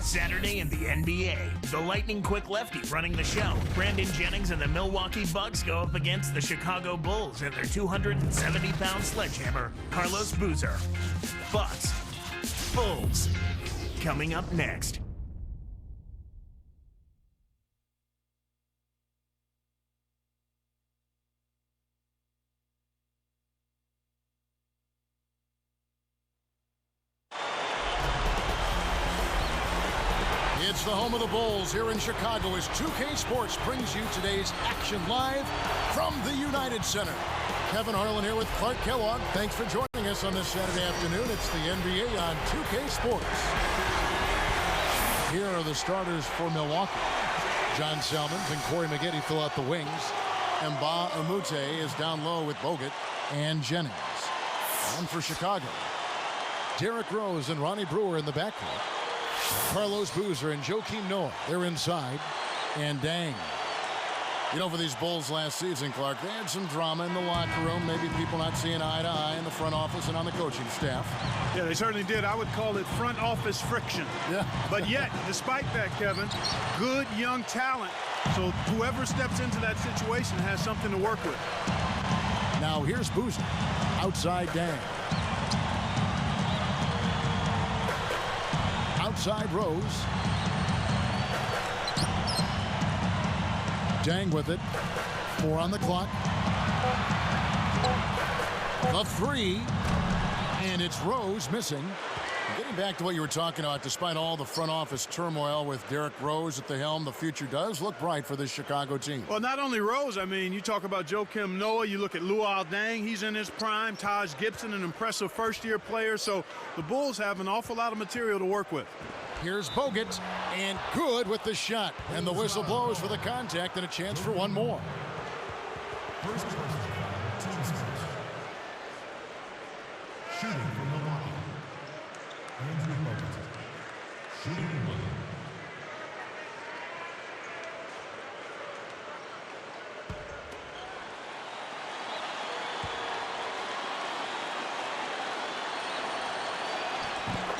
Saturday in the NBA. The lightning-quick lefty running the show, Brandon Jennings and the Milwaukee Bucks go up against the Chicago Bulls and their 270-pound sledgehammer, Carlos Boozer. Bucks, Bulls, coming up next. It's the home of the Bulls here in Chicago as 2K Sports brings you today's action live from the United Center. Kevin Harlan here with Clark Kellogg. Thanks for joining us on this Saturday afternoon. It's the NBA on 2K Sports. Here are the starters for Milwaukee. John Salmons and Corey Maggette fill out the wings. Mba Umute is down low with Bogut and Jennings. And for Chicago, Derrick Rose and Ronnie Brewer in the backcourt. Carlos Boozer and Joakim Noah, they're inside. And Dang. You know, for these Bulls last season, Clark, they had some drama in the locker room. Maybe people not seeing eye to eye in the front office and on the coaching staff. Yeah, they certainly did. I would call it front office friction. Yeah. But yet, despite that, Kevin, good young talent. So whoever steps into that situation has something to work with. Now here's Boozer. Outside Dang. Outside Rose. Dang with it. 4 on the clock. The 3. And it's Rose missing. Getting back to what you were talking about, despite all the front office turmoil with Derrick Rose at the helm, the future does look bright for this Chicago team. Well, not only Rose, I mean, you talk about Joakim Noah, you look at Luol Deng, he's in his prime, Taj Gibson, an impressive first-year player, so the Bulls have an awful lot of material to work with. Here's Bogut, and good with the shot. And the whistle blows for the contact and a chance for one more. Shooting from Milwaukee. Andrew Bogut. Shooting one.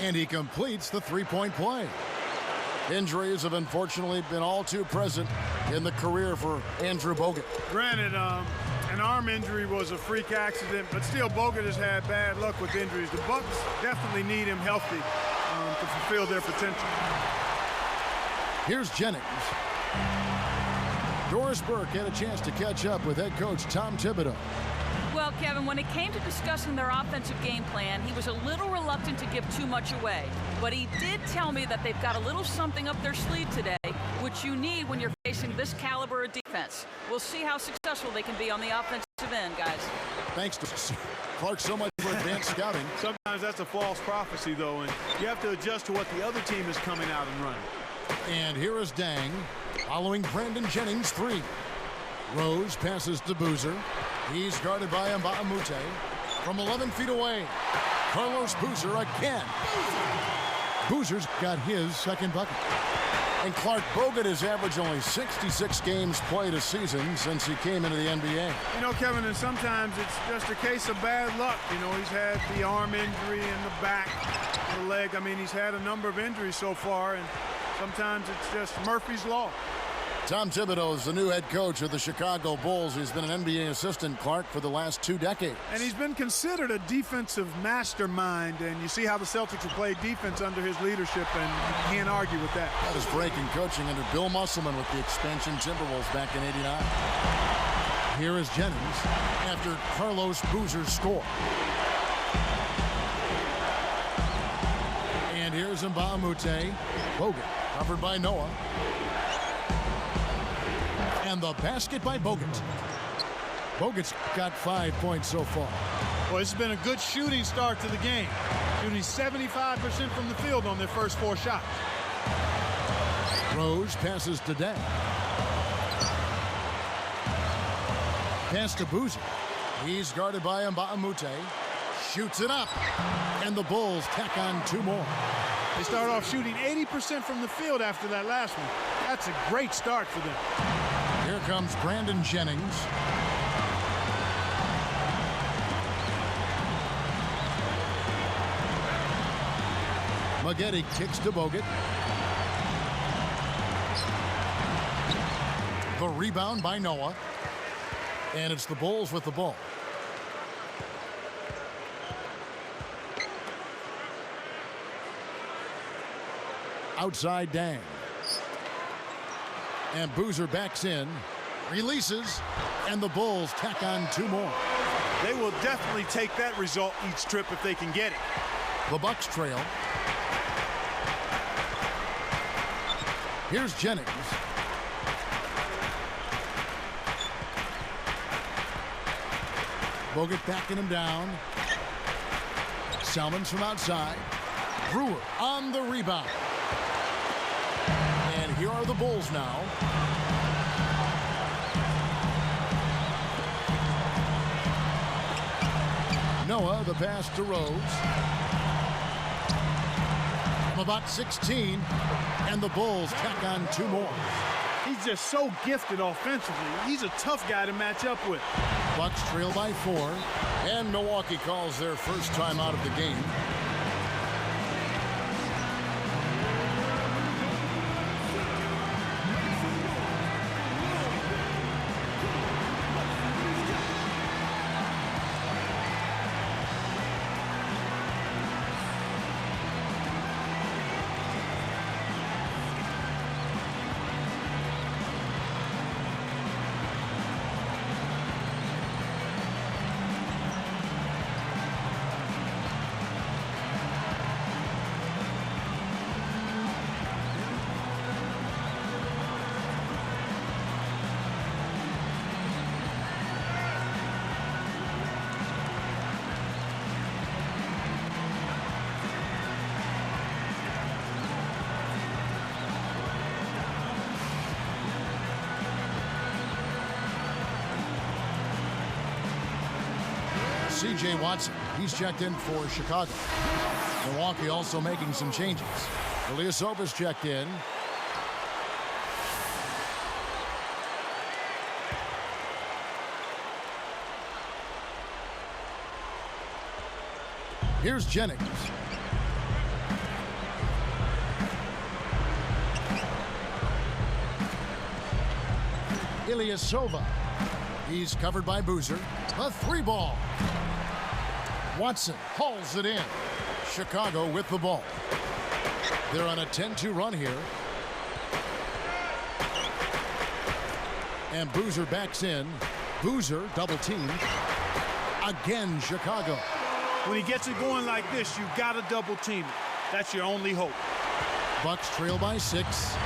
And he completes the three-point play. Injuries have unfortunately been all too present in the career for Andrew Bogut. Granted, an arm injury was a freak accident, but still Bogut has had bad luck with injuries. The Bucks definitely need him healthy to fulfill their potential. Here's Jennings. Doris Burke had a chance to catch up with head coach Tom Thibodeau. Well, Kevin, when it came to discussing their offensive game plan, he was a little reluctant to give too much away. But he did tell me that they've got a little something up their sleeve today, which you need when you're facing this caliber of defense. We'll see how successful they can be on the offensive end, guys. Thanks to Clark so much for advanced scouting. Sometimes that's a false prophecy, though, and you have to adjust to what the other team is coming out and running. And here is Dang, following Brandon Jennings' 3. Rose passes to Boozer. He's guarded by Mba Umute from 11 feet away. Carlos Boozer again. Boozer's got his second bucket. And Clark, Bogut has averaged only 66 games played a season since he came into the NBA. You know, Kevin, and sometimes it's just a case of bad luck. You know, he's had the arm injury in the back, the leg. I mean, he's had a number of injuries so far, and sometimes it's just Murphy's Law. Tom Thibodeau is the new head coach of the Chicago Bulls. He's been an NBA assistant, Clark, for the last 2 decades. And he's been considered a defensive mastermind, and you see how the Celtics have played defense under his leadership, and you can't argue with that. That is breaking coaching under Bill Musselman with the expansion Timberwolves back in '89. Here is Jennings after Carlos Boozer's score. And here's Mba Umute. Bogut covered by Noah. And the basket by Bogut. Bogut's got 5 points so far. Well, it's been a good shooting start to the game. Shooting 75% from the field on their first 4 shots. Rose passes to Dang. Pass to Boozer. He's guarded by Mba Umute. Shoots it up. And the Bulls tack on 2 more. They start off shooting 80% from the field after that last one. That's a great start for them. Here comes Brandon Jennings. Maggette kicks to Bogut. The rebound by Noah. And it's the Bulls with the ball. Outside Dang. And Boozer backs in, releases, and the Bulls tack on 2 more. They will definitely take that result each trip if they can get it. The Bucks trail. Here's Jennings. Bogut backing him down. Salmons from outside. Brewer on the rebound. And here are the Bulls now. Noah, the pass to Rose. From about 16, and the Bulls tack on 2 more. He's just so gifted offensively. He's a tough guy to match up with. Bucks trail by 4, and Milwaukee calls their first time out of the game. C.J. Watson, he's checked in for Chicago. Milwaukee also making some changes. Ilyasova's checked in. Here's Jennings. Ilyasova. He's covered by Boozer. A 3-ball. Watson hauls it in. Chicago with the ball. They're on a 10-2 run here. And Boozer backs in. Boozer double teamed. Again, Chicago. When he gets it going like this, you've got to double team it. That's your only hope. Bucks trail by 6.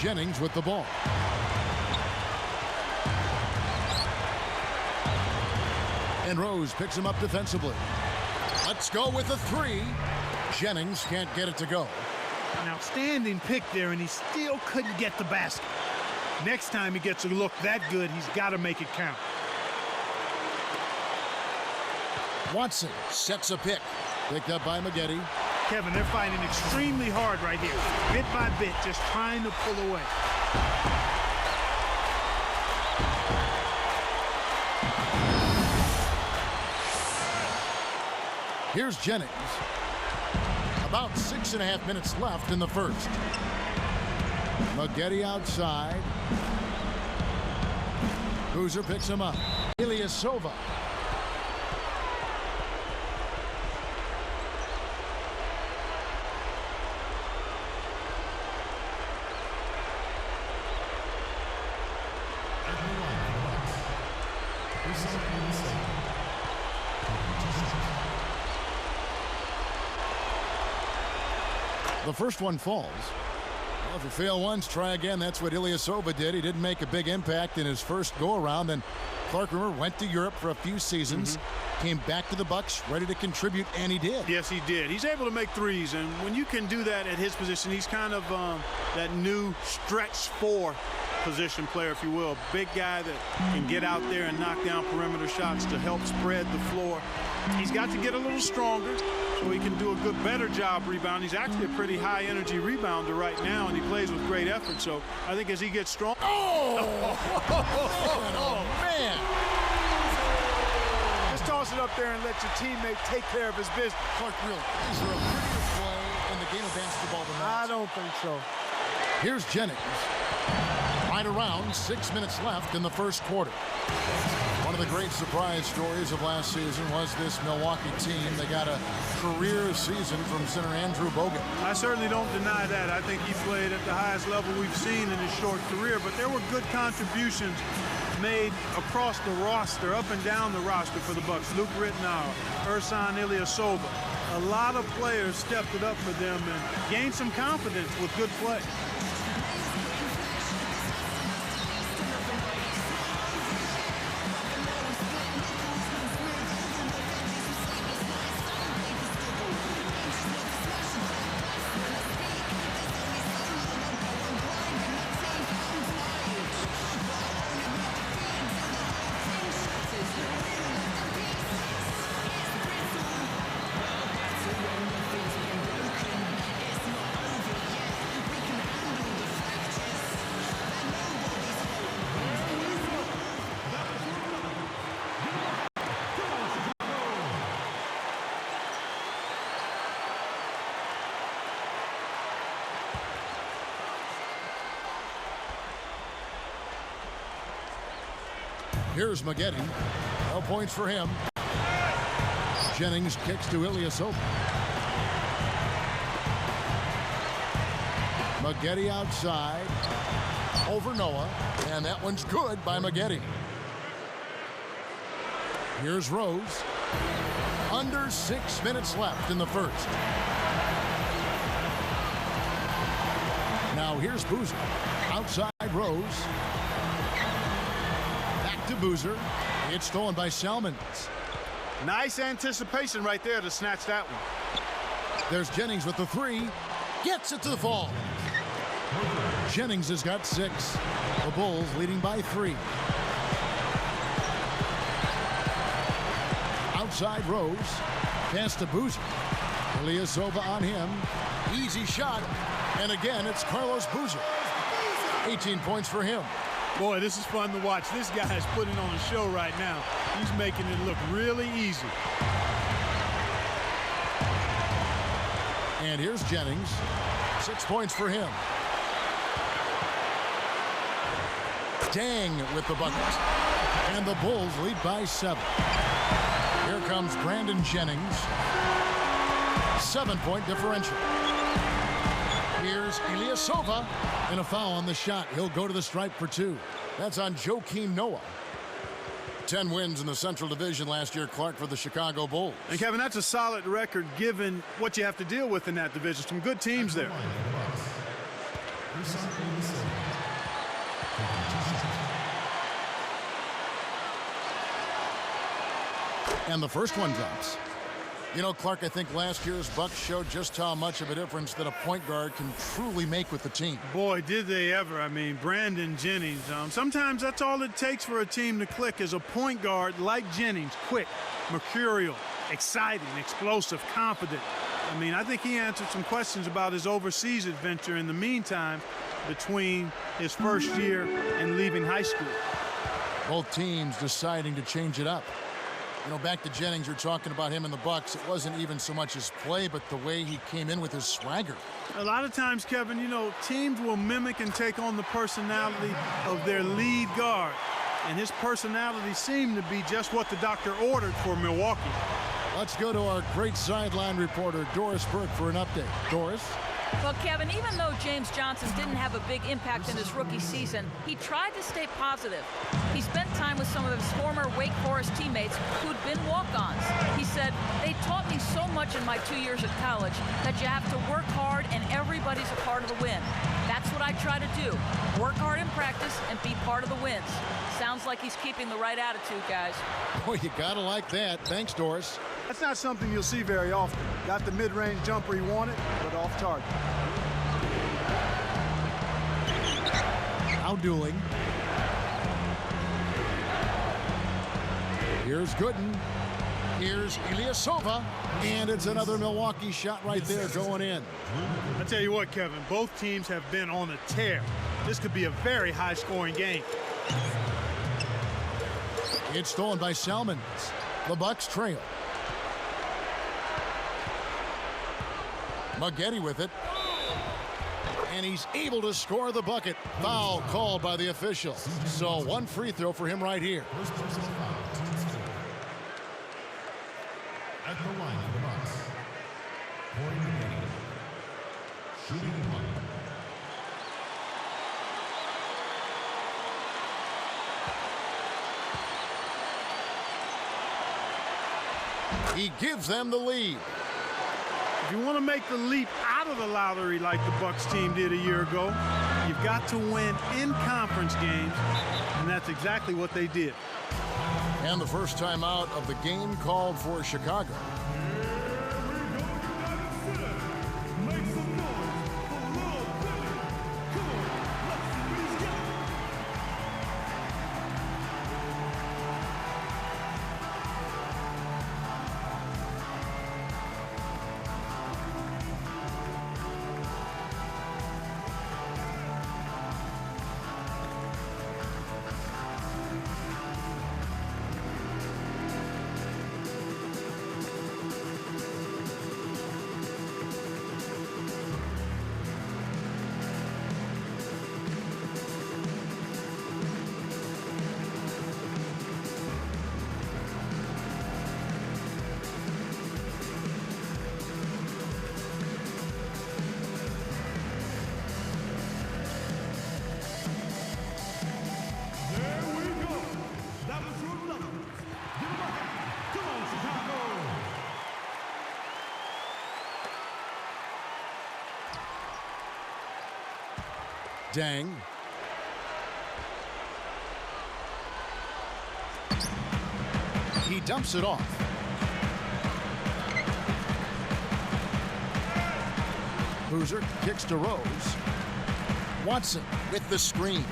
Jennings with the ball. And Rose picks him up defensively. Let's go with a 3. Jennings can't get it to go. An outstanding pick there, and he still couldn't get the basket. Next time he gets a look that good, he's got to make it count. Watson sets a pick. Picked up by Maggette. Kevin, they're fighting extremely hard right here. Bit by bit, just trying to pull away. Here's Jennings. About 6.5 minutes left in the first. Maggette outside. Boozer picks him up. Ilyasova. The first one falls. Well, if you fail once, try again. That's what Ilyasova did. He didn't make a big impact in his first go-around. Then Clark, remember, went to Europe for a few seasons, came back to the Bucks, ready to contribute, and he did. Yes, he did. He's able to make threes, and when you can do that at his position, he's kind of that new stretch 4 position player, if you will. Big guy that can get out there and knock down perimeter shots to help spread the floor. He's got to get a little stronger so he can do a better job rebounding. He's actually a pretty high-energy rebounder right now, and he plays with great effort. So I think as he gets strong... Oh, man! Just toss it up there and let your teammate take care of his business. Clark, really, is there a prettier play in the game of basketball than that? I don't think so. Here's Jennings. Right around 6 minutes left in the first quarter. One of the great surprise stories of last season was this Milwaukee team. They got a career season from center Andrew Bogut. I certainly don't deny that. I think he played at the highest level we've seen in his short career, but there were good contributions made across the roster, up and down the roster for the Bucks. Luke Rittenauer, Ersan Ilyasova. A lot of players stepped it up for them and gained some confidence with good play. Here's Maggette. No points for him. Jennings kicks to Ilyasova. Maggette outside. Over Noah. And that one's good by Maggette. Here's Rose. Under 6 minutes left in the first. Now here's Boozer. Outside Rose. To Boozer. It's stolen by Salmons. Nice anticipation right there to snatch that one. There's Jennings with the three. Gets it to the fall. Jennings has got 6. The Bulls leading by 3. Outside Rose. Pass to Boozer. Ilyasova on him. Easy shot. And again, it's Carlos Boozer. 18 points for him. Boy, this is fun to watch. This guy is putting on a show right now. He's making it look really easy. And here's Jennings. 6 points for him. Dang with the bucket. And the Bulls lead by 7. Here comes Brandon Jennings. 7-point differential. Here's Ilyasova. And a foul on the shot. He'll go to the stripe for 2. That's on Joakim Noah. 10 wins in the Central Division last year, Clark, for the Chicago Bulls. And Kevin, that's a solid record given what you have to deal with in that division. Some good teams there. And the first one drops. You know, Clark, I think last year's Bucks showed just how much of a difference that a point guard can truly make with the team. Boy, did they ever. I mean, Brandon Jennings. Sometimes that's all it takes for a team to click is a point guard like Jennings. Quick, mercurial, exciting, explosive, confident. I mean, I think he answered some questions about his overseas adventure in the meantime between his first year and leaving high school. Both teams deciding to change it up. You know, back to Jennings, you're talking about him in the Bucks. It wasn't even so much his play, but the way he came in with his swagger. A lot of times, Kevin, you know, teams will mimic and take on the personality of their lead guard. And his personality seemed to be just what the doctor ordered for Milwaukee. Let's go to our great sideline reporter, Doris Burke, for an update. Doris? Well, Kevin, even though James Johnson didn't have a big impact in his rookie season, he tried to stay positive. He spent time with some of his former Wake Forest teammates who'd been walk-ons. He said, "They taught me so much in my 2 years at college that you have to work hard and everybody's a part of the win. That's what I try to do. Work hard in practice and be part of the wins." Sounds like he's keeping the right attitude, guys. Boy, you gotta like that. Thanks, Doris. That's not something you'll see very often. Got the mid-range jumper he wanted, but off target. Now dueling. Here's Gooden. Here's Ilyasova. And it's another Milwaukee shot right there going in. I tell you what, Kevin, both teams have been on a tear. This could be a very high-scoring game. It's stolen by Salmons. The Bucks trail. Maggette with it. And he's able to score the bucket. Foul called by the officials. So one free throw for him right here. First personal foul, team score. At the line for the Bucks, Corey McGinn. Shooting one. He gives them the lead. If you want to make the leap out of the lottery like the Bucks team did a year ago, you've got to win in conference games, and that's exactly what they did. And the first time out of the game called for Chicago. Dang. He dumps it off. Boozer kicks to Rose. Watson with the screen.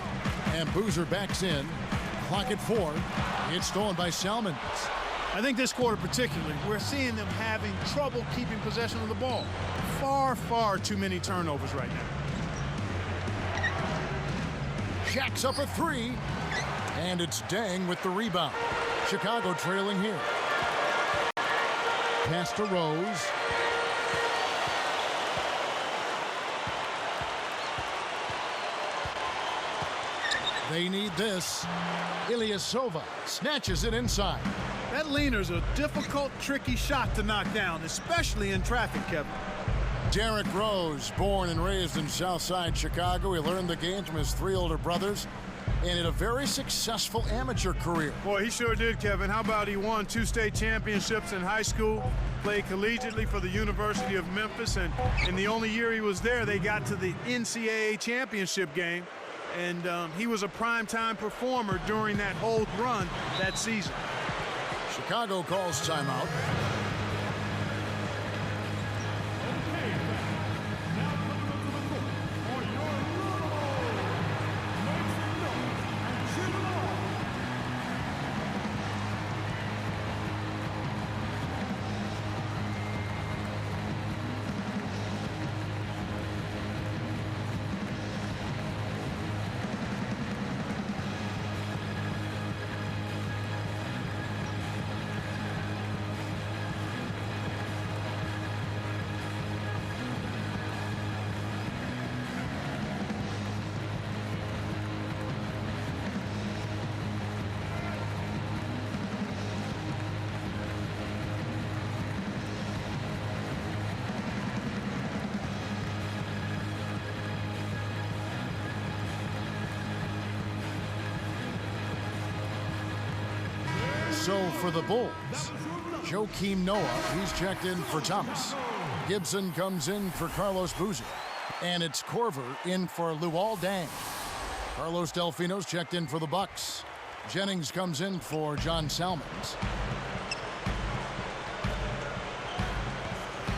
And Boozer backs in. Clock at 4. It's stolen by Salmons. I think this quarter particularly, we're seeing them having trouble keeping possession of the ball. Far, far too many turnovers right now. Shaq's up a 3. And it's Dang with the rebound. Chicago trailing here. Pass to Rose. They need this. Ilyasova snatches it inside. That leaner's a difficult, tricky shot to knock down, especially in traffic, Kevin. Derrick Rose, born and raised in Southside Chicago. He learned the game from his 3 older brothers and had a very successful amateur career. Boy, he sure did, Kevin. How about he won 2 state championships in high school, played collegiately for the University of Memphis, and in the only year he was there, they got to the NCAA championship game, and he was a primetime performer during that whole run that season. Chicago calls timeout. So for the Bulls, Joakim Noah, he's checked in for Thomas. Gibson comes in for Carlos Boozer. And it's Korver in for Luol Deng. Carlos Delfino's checked in for the Bucks. Jennings comes in for John Salmons.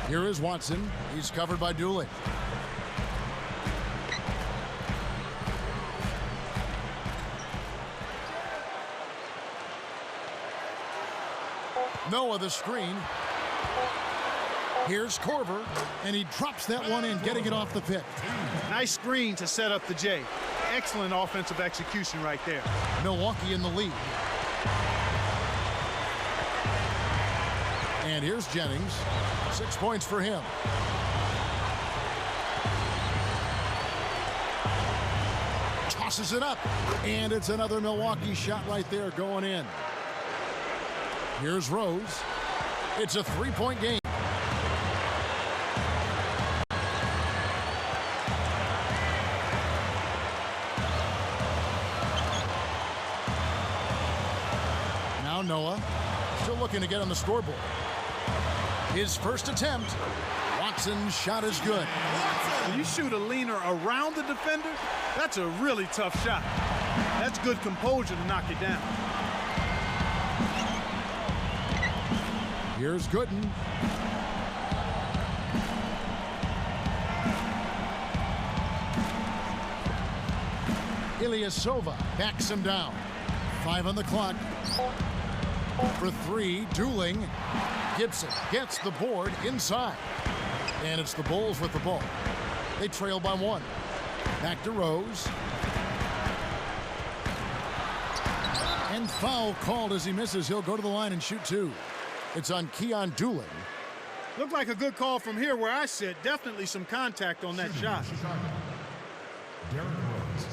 Here is Watson. He's covered by Dooley. Noah the screen. Here's Korver, and he drops that one in, getting it off the pick. Nice screen to set up the J. Excellent offensive execution right there. Milwaukee in the lead. And here's Jennings. 6 points for him. tosses it up, and it's another Milwaukee shot right there going in. Here's Rose. It's a three-point game. Now Noah, still looking to get on the scoreboard. His first attempt. Watson's shot is good. When you shoot a leaner around the defender, that's a really tough shot. That's good composure to knock it down. Here's Gooden. Ilyasova backs him down. 5 on the clock. For 3, dueling. Gibson gets the board inside. And it's the Bulls with the ball. They trail by 1. Back to Rose. And foul called as he misses. He'll go to the line and shoot 2. It's on Keon Dooling. Looked like a good call from here where I sit. Definitely some contact on that shot. Chicago. Derrick Rose.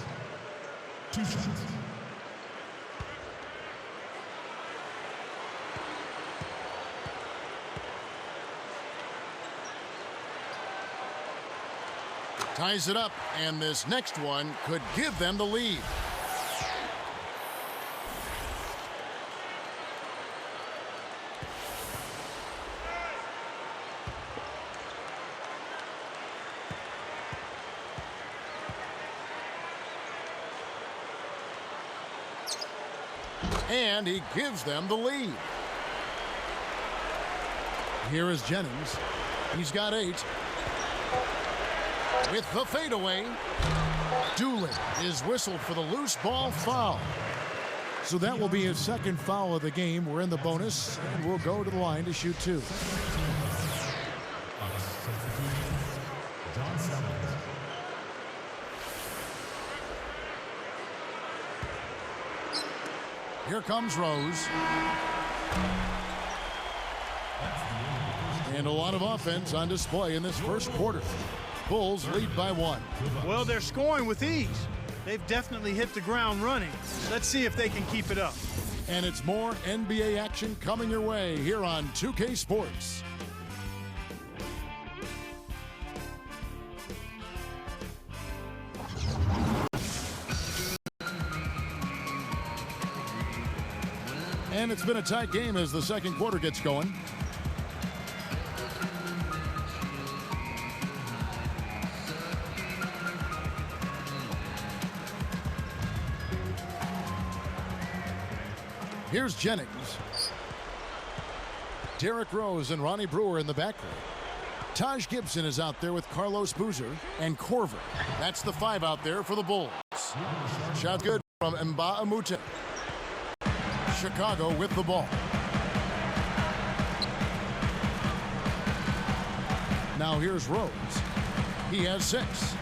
2 shots. Ties it up, and this next one could give them the lead. And he gives them the lead. Here is Jennings. He's got 8. With the fadeaway, Doolin is whistled for the loose ball foul. So that will be his second foul of the game. We're in the bonus, and we'll go to the line to shoot 2. John Sellers. Here comes Rose. And a lot of offense on display in this first quarter. Bulls lead by 1. Well, they're scoring with ease. They've definitely hit the ground running. Let's see if they can keep it up. And it's more NBA action coming your way here on 2K Sports. And it's been a tight game as the second quarter gets going. Here's Jennings. Derrick Rose and Ronnie Brewer in the backcourt. Taj Gibson is out there with Carlos Boozer and Korver. That's the 5 out there for the Bulls. Shot good from Mba Amute. Chicago with the ball. Now here's Rose. He has 6.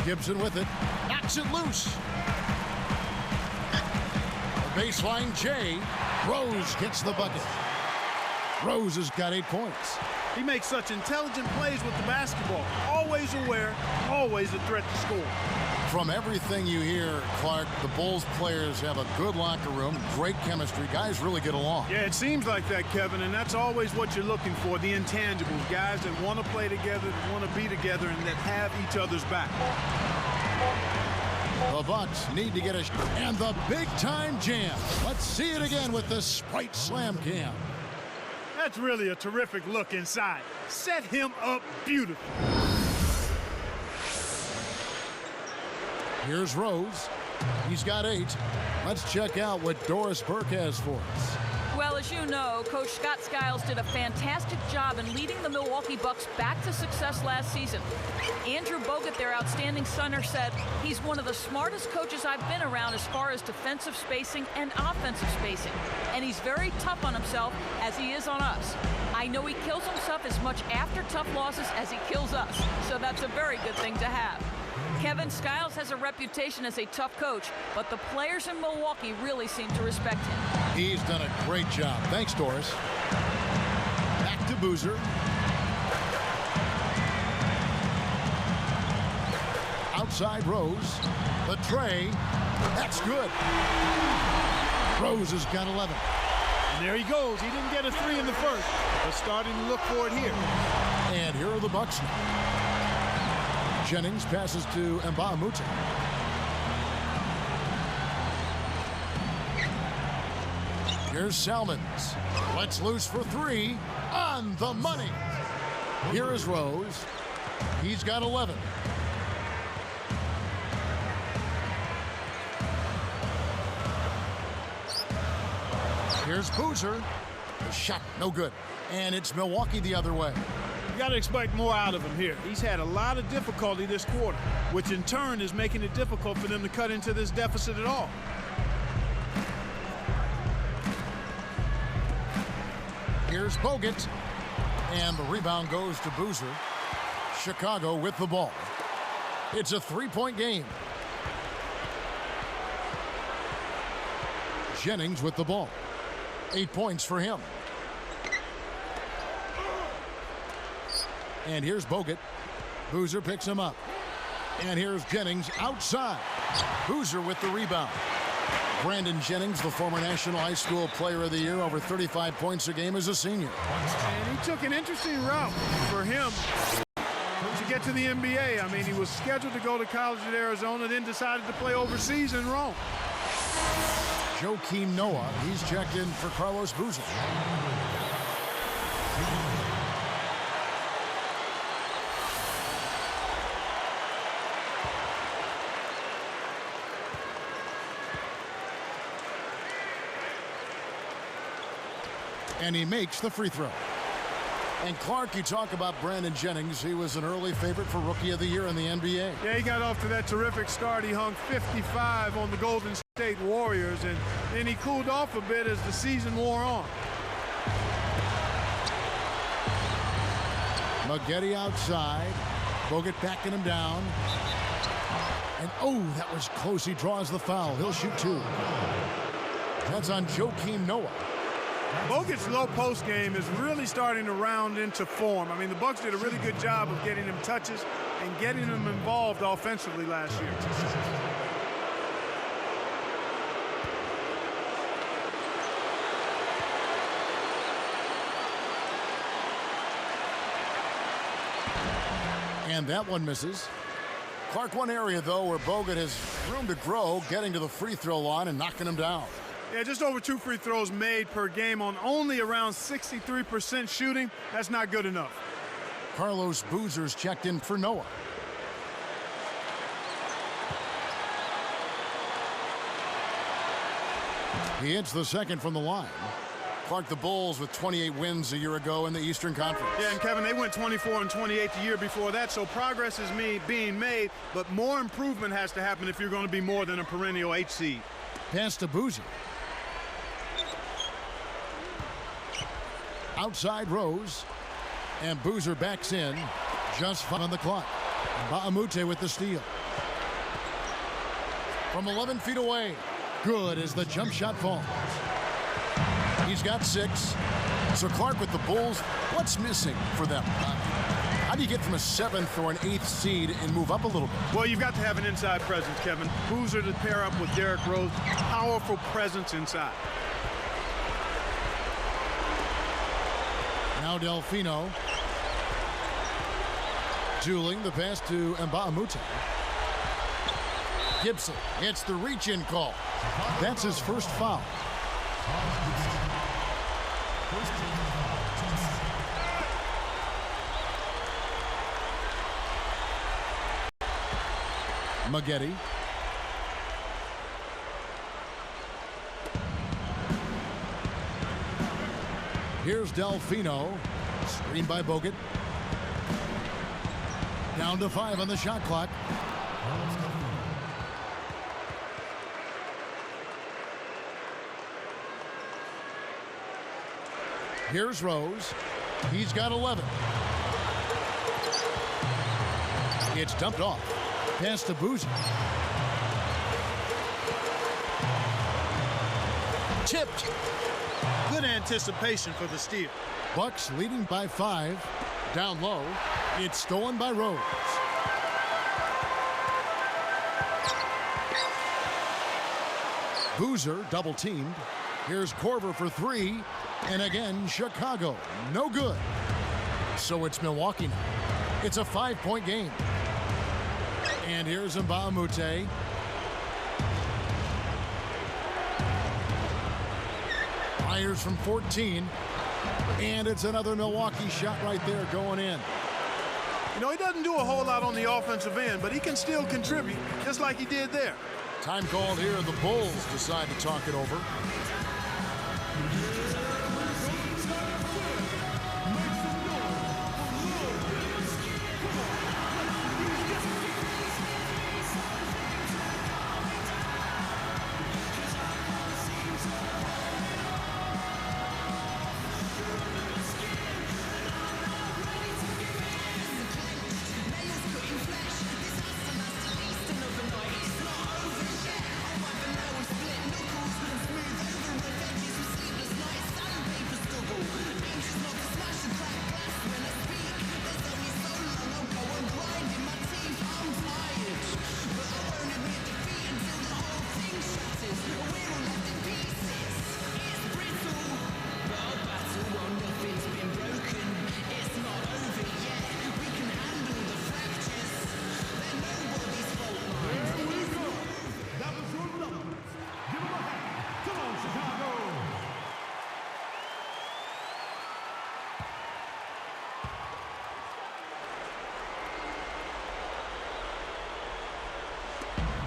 Gibson with it. Knocks it loose. Baseline J. Rose gets the bucket. Rose has got 8 points. He makes such intelligent plays with the basketball. Always aware, always a threat to score. From everything you hear, Clark, the Bulls players have a good locker room, great chemistry. Guys really get along. Yeah, it seems like that, Kevin, and that's always what you're looking for, the intangibles. Guys that want to play together, that want to be together, and that have each other's back. The Bucks need to get a... And the big-time jam. Let's see it again with the Sprite Slam Cam. That's really a terrific look inside. Set him up beautifully. Here's Rose. He's got 8. Let's check out what Doris Burke has for us. Well, as you know, Coach Scott Skiles did a fantastic job in leading the Milwaukee Bucks back to success last season. Andrew Bogut, their outstanding center, said he's one of the smartest coaches I've been around as far as defensive spacing and offensive spacing. And he's very tough on himself as he is on us. I know he kills himself as much after tough losses as he kills us, so that's a very good thing to have. Kevin, Skiles has a reputation as a tough coach, but the players in Milwaukee really seem to respect him. He's done a great job. Thanks, Doris. Back to Boozer. outside Rose. The tray. That's good. Rose has got 11. And there he goes. He didn't get a 3 in the first, but starting to look for it here. And here are the Bucks. Jennings passes to Mbamute. Here's Salmons. Let's loose for 3. On the money. Here is Rose. He's got 11. Here's Boozer. The shot, no good. And it's Milwaukee the other way. You got to expect more out of him here. He's had a lot of difficulty this quarter, which in turn is making it difficult for them to cut into this deficit at all. Here's Bogut. And the rebound goes to Boozer. Chicago with the ball. It's a 3-point game. Jennings with the ball. 8 points for him. And here's Bogut. Boozer picks him up. And here's Jennings outside. Boozer with the rebound. Brandon Jennings, the former National High School Player of the Year, over 35 points a game as a senior. And he took an interesting route for him to get to the NBA. I mean, he was scheduled to go to college at Arizona, then decided to play overseas in Rome. Joakim Noah, he's checked in for Carlos Boozer. And he makes the free throw. And Clark, you talk about Brandon Jennings. He was an early favorite for Rookie of the Year in the NBA. Yeah, he got off to that terrific start. He hung 55 on the Golden State Warriors, and then he cooled off a bit as the season wore on. Maggette outside. Bogut backing him down. And oh, that was close. He draws the foul. He'll shoot 2. That's on Joakim Noah. Bogut's low post game is really starting to round into form. I mean, the Bucks did a really good job of getting him touches and getting him involved offensively last year. And that one misses. Clark, one area, though, where Bogut has room to grow, getting to the free throw line and knocking him down. Yeah, just over 2 free throws made per game on only around 63% shooting. That's not good enough. Carlos Boozer's checked in for Noah. He hits the second from the line. Clark, the Bulls with 28 wins a year ago in the Eastern Conference. Yeah, and Kevin, they went 24-28 the year before that, so progress is being made, but more improvement has to happen if you're going to be more than a perennial 8 seed. Pass to Boozer. Outside Rose. And Boozer backs in. Just 5 on the clock. Mbamute with the steal. From 11 feet away. Good as the jump shot falls. He's got 6. So Clark with the Bulls, what's missing for them? How do you get from a 7th or an 8th seed and move up a little bit? Well, you've got to have an inside presence, Kevin. Boozer to pair up with Derrick Rose. Powerful presence inside. Now Delfino. Dueling the pass to Mbamute. Gibson gets the reach-in call. That's his first foul. Maggette. Here's Delfino. Screened by Bogut. Down to 5 on the shot clock. Here's Rose. He's got 11. It's dumped off. Pass to Boozer. Tipped. Good anticipation for the steal. Bucks leading by 5. Down low. It's stolen by Rose. Boozer double-teamed. Here's Korver for three. And again, Chicago. No good. So it's Milwaukee now. It's a 5-point game. And here's Mbamute. Fires from 14. And it's another Milwaukee shot right there going in. You know, he doesn't do a whole lot on the offensive end, but he can still contribute, just like he did there. Time called here. The Bulls decide to talk it over.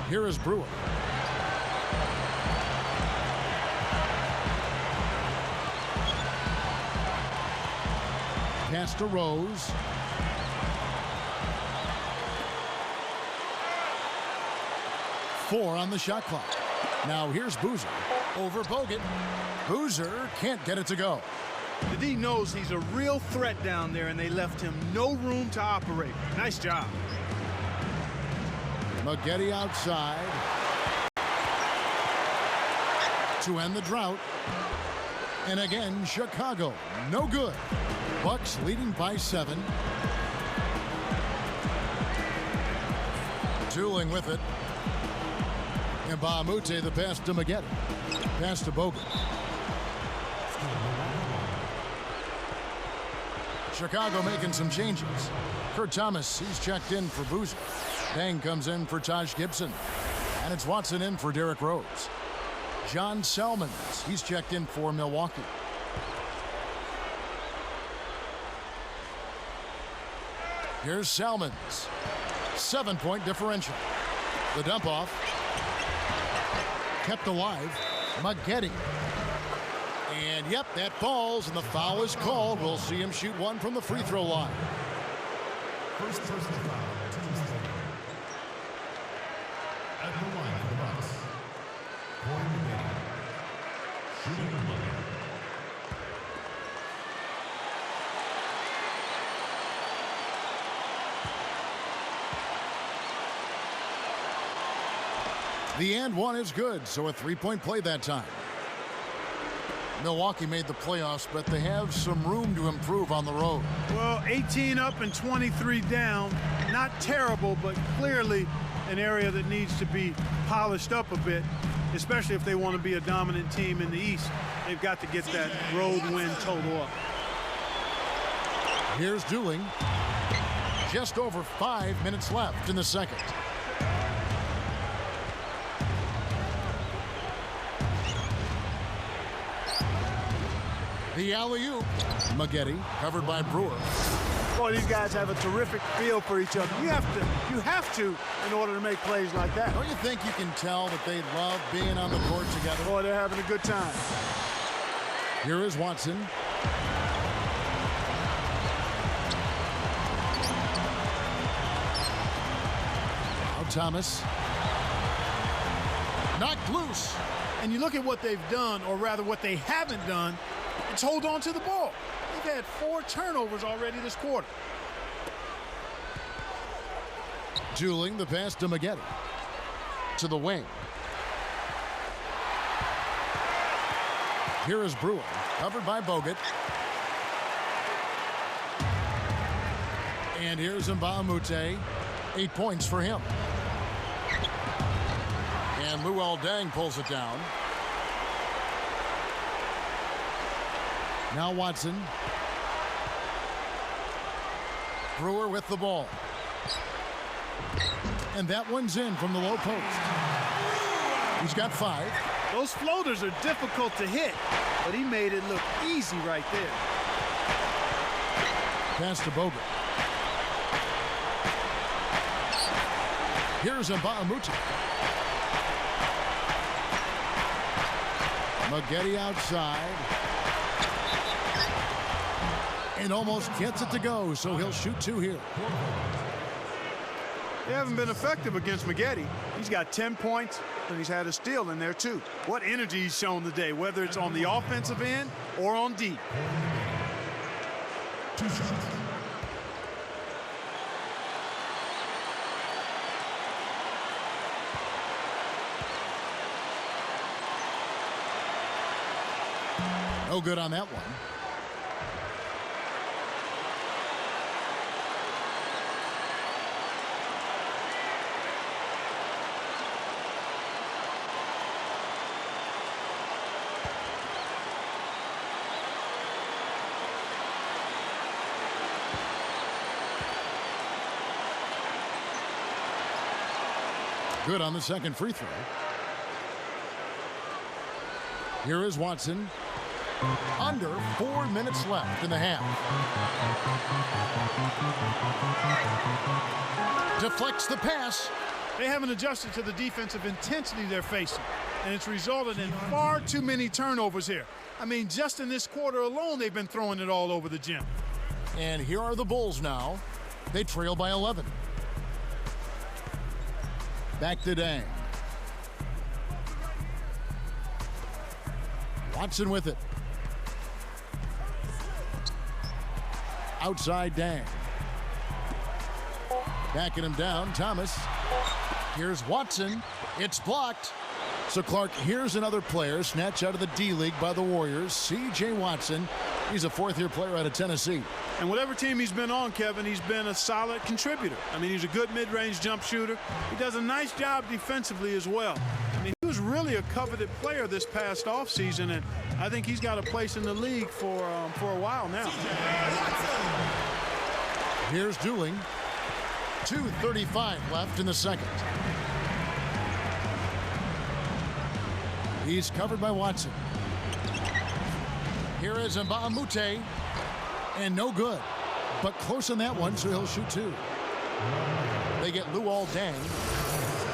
Here is Brewer. Pass to Rose. Four on the shot clock. Now here's Boozer. Over Bogut. Boozer can't get it to go. The D knows he's a real threat down there, and they left him no room to operate. Nice job. Maggette outside to end the drought. And again, Chicago, no good. Bucks leading by 7. Tooling with it. And Mbamute, the pass to Maggette. Pass to Bogut. Chicago making some changes. Kurt Thomas, he's checked in for Boozer. Dang comes in for Taj Gibson. And it's Watson in for Derrick Rose. John Selmans, he's checked in for Milwaukee. Here's Selmans. 7-point differential. The dump off. Kept alive. Maggette. And yep, that falls, and the foul is called. We'll see him shoot one from the free throw line. First personal foul. At the line for the Bucks. Point remaining. Shooting the line. The and one is good, so a 3-point play that time. Milwaukee made the playoffs, but they have some room to improve on the road. Well, 18 up and 23 down. Not terrible, but clearly an area that needs to be polished up a bit, especially if they want to be a dominant team in the East. They've got to get that road win total up. Here's Dooling. Just over 5 minutes left in the second. The alley-oop. Maggette, covered by Brewer. Boy, these guys have a terrific feel for each other. You have to in order to make plays like that. Don't you think you can tell that they love being on the court together? Boy, they're having a good time. Here is Watson. Now Thomas. Knocked loose. And you look at what they've done, or rather what they haven't done, it's hold on to the ball. They've had 4 turnovers already this quarter. Tooling, the pass to Maggette. To the wing. Here is Brewer, covered by Bogut. And here's Mbamute. 8 points for him. And And Luol Deng pulls it down. Now Watson. Brewer with the ball. And that one's in from the low post. He's got 5. Those floaters are difficult to hit, but he made it look easy right there. Pass to Bogut. Here's Mbamute. Maggette outside. And almost gets it to go, so he'll shoot 2 here. They haven't been effective against Maggette. He's got 10 points, and he's had a steal in there, too. What energy he's shown today, whether it's on the offensive end or on D. 2 shots. No good on that one. Good on the second free throw. Here is Watson. Under 4 minutes left in the half. Deflects the pass. They haven't adjusted to the defensive intensity they're facing, and it's resulted in far too many turnovers here. I mean, just in this quarter alone, they've been throwing it all over the gym. And here are the Bulls now. They trail by 11. Back to Deng. Watson with it. Outside Deng. Backing him down, Thomas. Here's Watson. It's blocked. So Clark, here's another player snatched out of the D-League by the Warriors, C.J. Watson. He's a fourth-year player out of Tennessee. And whatever team he's been on, Kevin, he's been a solid contributor. I mean, he's a good mid-range jump shooter. He does a nice job defensively as well. I mean, he was really a coveted player this past offseason, and I think he's got a place in the league for a while now. Here's Dooling. 2:35 left in the second. He's covered by Watson. Here is Mbamute. And no good. But close on that one, so he'll shoot 2. They get Luol Deng.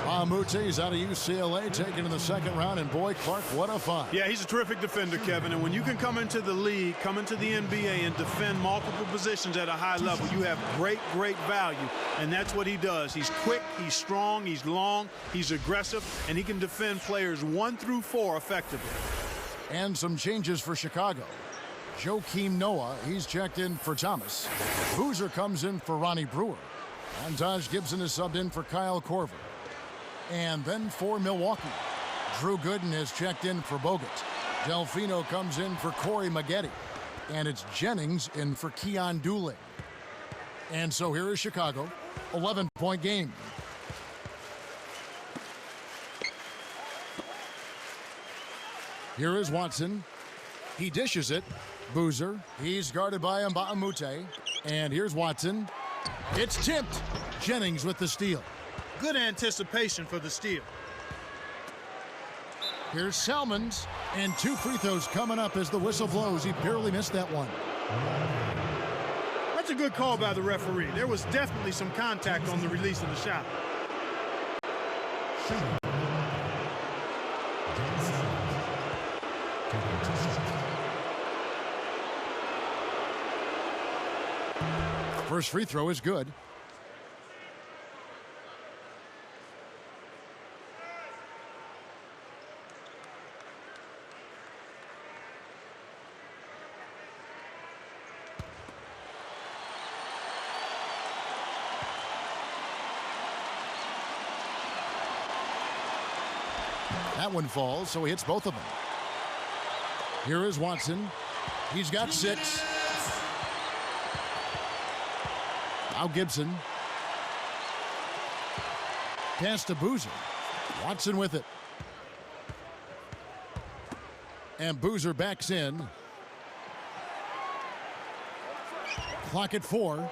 Mbamute is out of UCLA, taken in the second round. And boy, Clark, what a find. Yeah, he's a terrific defender, Kevin. And when you can come into the league, come into the NBA and defend multiple positions at a high level, you have great, great value. And that's what he does. He's quick, he's strong, he's long, he's aggressive, and he can defend players 1 through 4 effectively. And some changes for Chicago. Joakim Noah, he's checked in for Thomas. Boozer comes in for Ronnie Brewer. And Taj Gibson is subbed in for Kyle Korver. And then for Milwaukee, Drew Gooden has checked in for Bogut. Delfino comes in for Corey Maggette. And it's Jennings in for Keon Dooling. And so here is Chicago, 11-point game. Here is Watson. He dishes it. Boozer. He's guarded by Mbamute. And here's Watson. It's tipped. Jennings with the steal. Good anticipation for the steal. Here's Salmons. And 2 free throws coming up as the whistle blows. He barely missed that one. That's a good call by the referee. There was definitely some contact on the release of the shot. First free throw is good. That one falls, so he hits both of them. Here is Watson. He's got 6. Now Gibson. Pass to Boozer. Watson with it. And Boozer backs in. Clock at 4.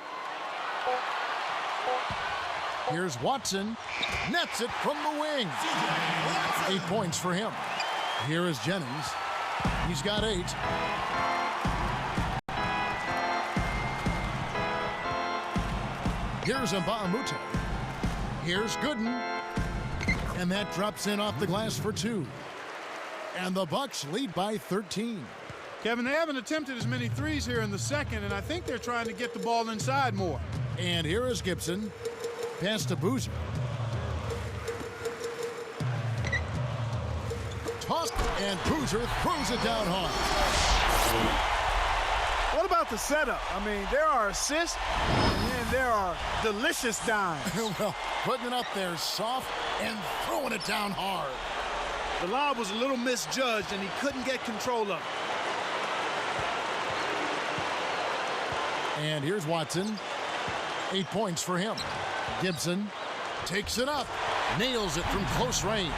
Here's Watson. Nets it from the wing. 8 points for him. Here is Jennings. He's got 8. Here's Mbamute. Here's Gooden. And that drops in off the glass for 2. And the Bucks lead by 13. Kevin, they haven't attempted as many threes here in the second, and I think they're trying to get the ball inside more. And here is Gibson. Pass to Boozer. Tossed, and Boozer throws it down hard. What about the setup? I mean, there are assists, and then there are delicious dimes. Well, putting it up there soft and throwing it down hard. The lob was a little misjudged, and he couldn't get control of it. And here's Watson. 8 points for him. Gibson takes it up. Nails it from close range.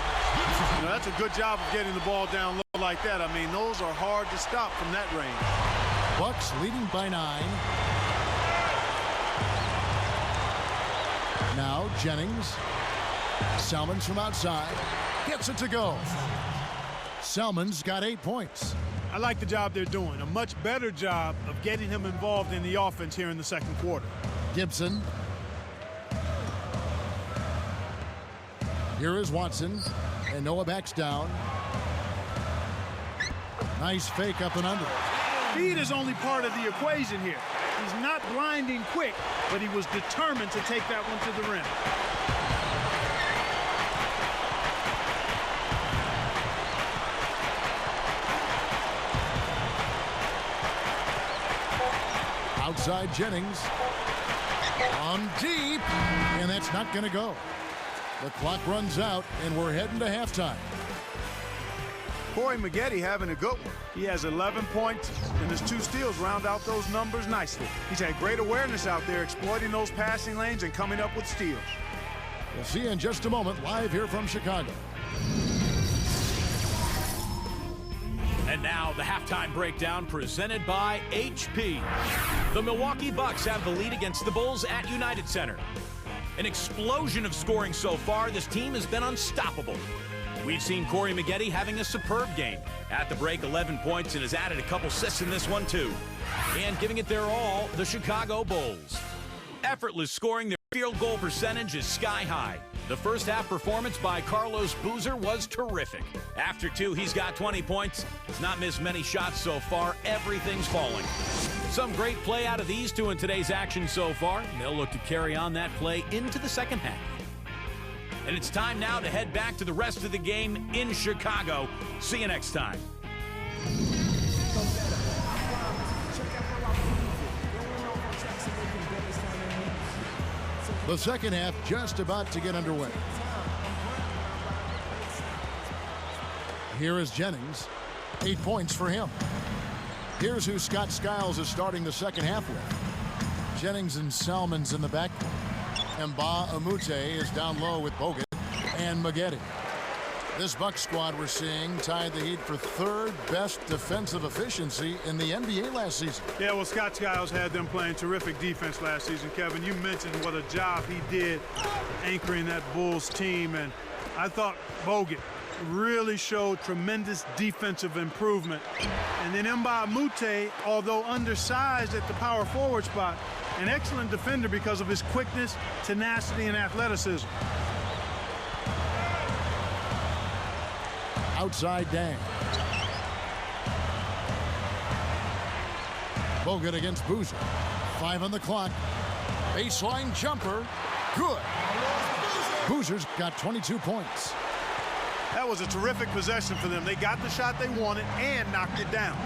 You know, that's a good job of getting the ball down low like that. I mean, those are hard to stop from that range. Bucks leading by 9. Now Jennings. Salmons from outside. Gets it to go. Salmon's got 8 points. I like the job they're doing. A much better job of getting him involved in the offense here in the second quarter. Gibson. Here is Watson. And Noah backs down. Nice fake up and under. Speed is only part of the equation here. He's not blinding quick, but he was determined to take that one to the rim. Outside Jennings. On deep. And that's not going to go. The clock runs out, and we're heading to halftime. Corey Maggette having a good one. He has 11 points, and his 2 steals round out those numbers nicely. He's had great awareness out there, exploiting those passing lanes and coming up with steals. We'll see you in just a moment, live here from Chicago. And now the halftime breakdown presented by HP. The Milwaukee Bucks have the lead against the Bulls at United Center. An explosion of scoring so far. This team has been unstoppable. We've seen Corey Maggette having a superb game. At the break, 11 points, and has added a couple assists in this one, too. And giving it their all, the Chicago Bulls. Effortless scoring, their field goal percentage is sky high. The first half performance by Carlos Boozer was terrific. After 2, he's got 20 points. He's not missed many shots so far. Everything's falling. Some great play out of these 2 in today's action so far. They'll look to carry on that play into the second half. And it's time now to head back to the rest of the game in Chicago. See you next time. The second half just about to get underway. Here is Jennings. 8 points for him. Here's who Scott Skiles is starting the second half with. Jennings and Salmons in the back. Mbamute is down low with Bogut and Maggette. This Bucks squad we're seeing tied the Heat for 3rd best defensive efficiency in the NBA last season. Yeah, well, Scott Skiles had them playing terrific defense last season. Kevin, you mentioned what a job he did anchoring that Bulls team, and I thought Bogut really showed tremendous defensive improvement. And then Mbamute, although undersized at the power forward spot, an excellent defender because of his quickness, tenacity, and athleticism. Outside Dang. Bogut against Boozer. 5 on the clock. Baseline jumper. Good. Boozer's got 22 points. That was a terrific possession for them. They got the shot they wanted and knocked it down.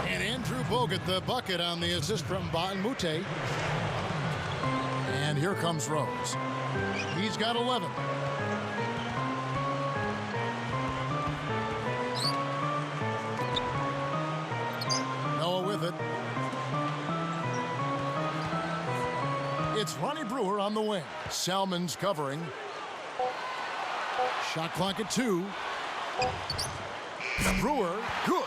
And Andrew Bogut, the bucket on the assist from Mbamute. And here comes Rose. He's got 11. Noah with it. It's Ronnie Brewer on the wing. Salmon's covering. Shot clock at 2. Brewer, good.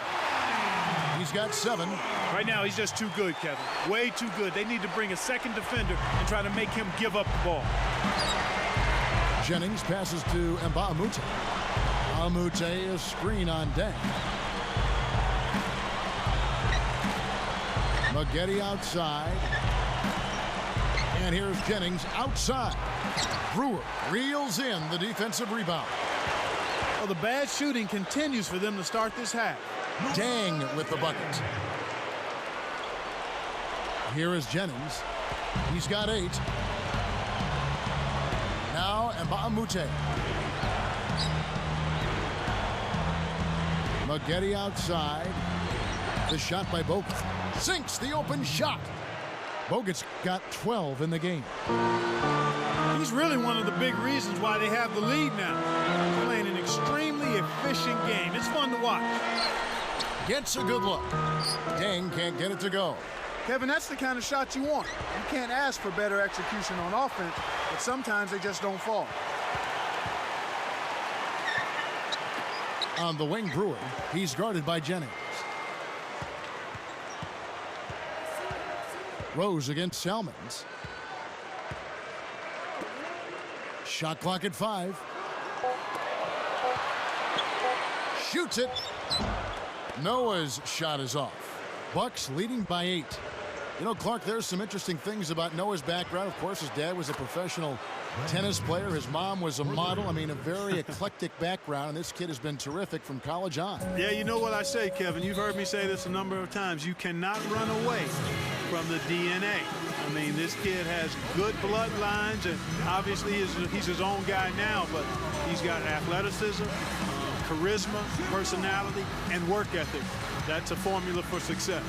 He's got 7. Right now, he's just too good, Kevin. Way too good. They need to bring a second defender and try to make him give up the ball. Jennings passes to Mbamute. Mbamute, a screen on Dang. Maggette outside. And here's Jennings outside. Brewer reels in the defensive rebound. Well, the bad shooting continues for them to start this half. Dang with the bucket. Here is Jennings. He's got 8. Now Mbamute. Maggette outside. The shot by Bogut. Sinks the open shot. Bogut's got 12 in the game. He's really one of the big reasons why they have the lead now. He's playing an extremely efficient game. It's fun to watch. Gets a good look. Dang can't get it to go. Kevin, that's the kind of shot you want. You can't ask for better execution on offense, but sometimes they just don't fall. On the wing, Brewer. He's guarded by Jennings. Rose against Salmons. Shot clock at 5. Shoots it. Noah's shot is off. Bucks leading by 8. You know, Clark, there's some interesting things about Noah's background. Of course, his dad was a professional tennis player. His mom was a model. I mean, a very eclectic background. And this kid has been terrific from college on. Yeah, you know what I say, Kevin. You've heard me say this a number of times. You cannot run away from the DNA. I mean, this kid has good bloodlines, and obviously he's his own guy now, but he's got athleticism, charisma, personality, and work ethic. That's a formula for success.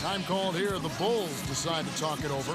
Time called here. The Bulls decide to talk it over.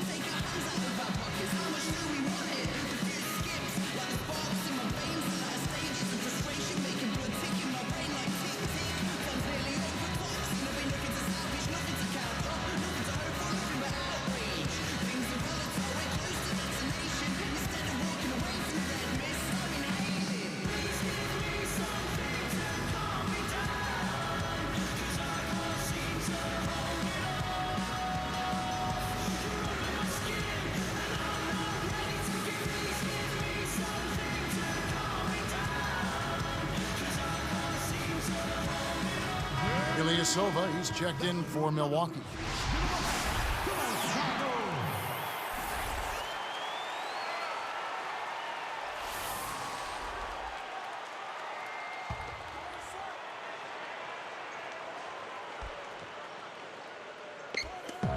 Ilyasova, he's checked in for Milwaukee.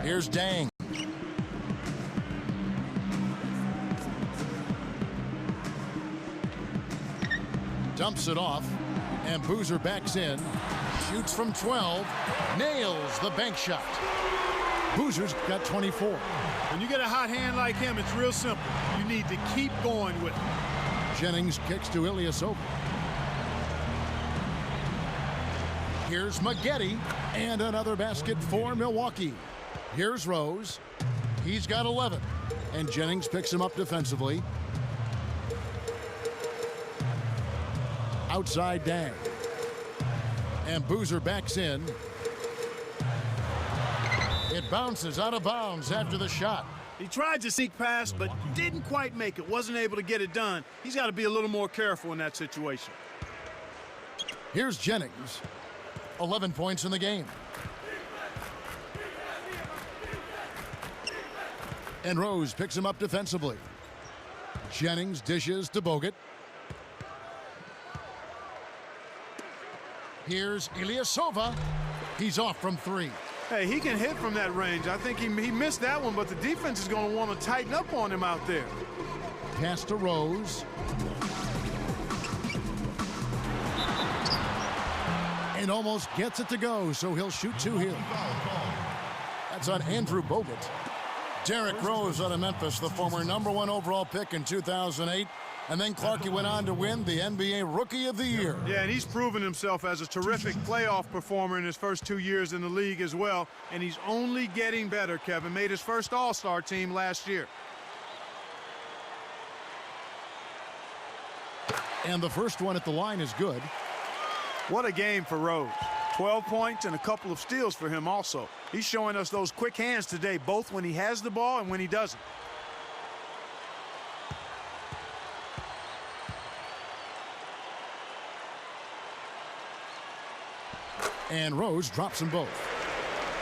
Here's Dang. Dumps it off, and Boozer backs in. Shoots from 12, nails the bank shot. Boozer's got 24. When you get a hot hand like him, it's real simple. You need to keep going with it. Jennings kicks to Ilyasova. Here's Maggette, and another basket for Milwaukee. Here's Rose. He's got 11, and Jennings picks him up defensively. Outside Dang. And Boozer backs in. It bounces out of bounds after the shot. He tried to sneak past, but didn't quite make it. Wasn't able to get it done. He's got to be a little more careful in that situation. Here's Jennings. 11 points in the game. And Rose picks him up defensively. Jennings dishes to Bogut. Here's Ilyasova. He's off from 3. Hey, he can hit from that range. I think he missed that one, but the defense is going to want to tighten up on him out there. Pass to Rose. And almost gets it to go, so he'll shoot 2 here. That's on Andrew Bogut. Derrick Rose out of Memphis, the former #1 overall pick in 2008. And then Clarkie went on to win the NBA Rookie of the Year. Yeah, and he's proven himself as a terrific playoff performer in his first 2 years in the league as well. And he's only getting better, Kevin. Made his first All-Star team last year. And the first one at the line is good. What a game for Rose. 12 points and a couple of steals for him also. He's showing us those quick hands today, both when he has the ball and when he doesn't. And Rose drops them both.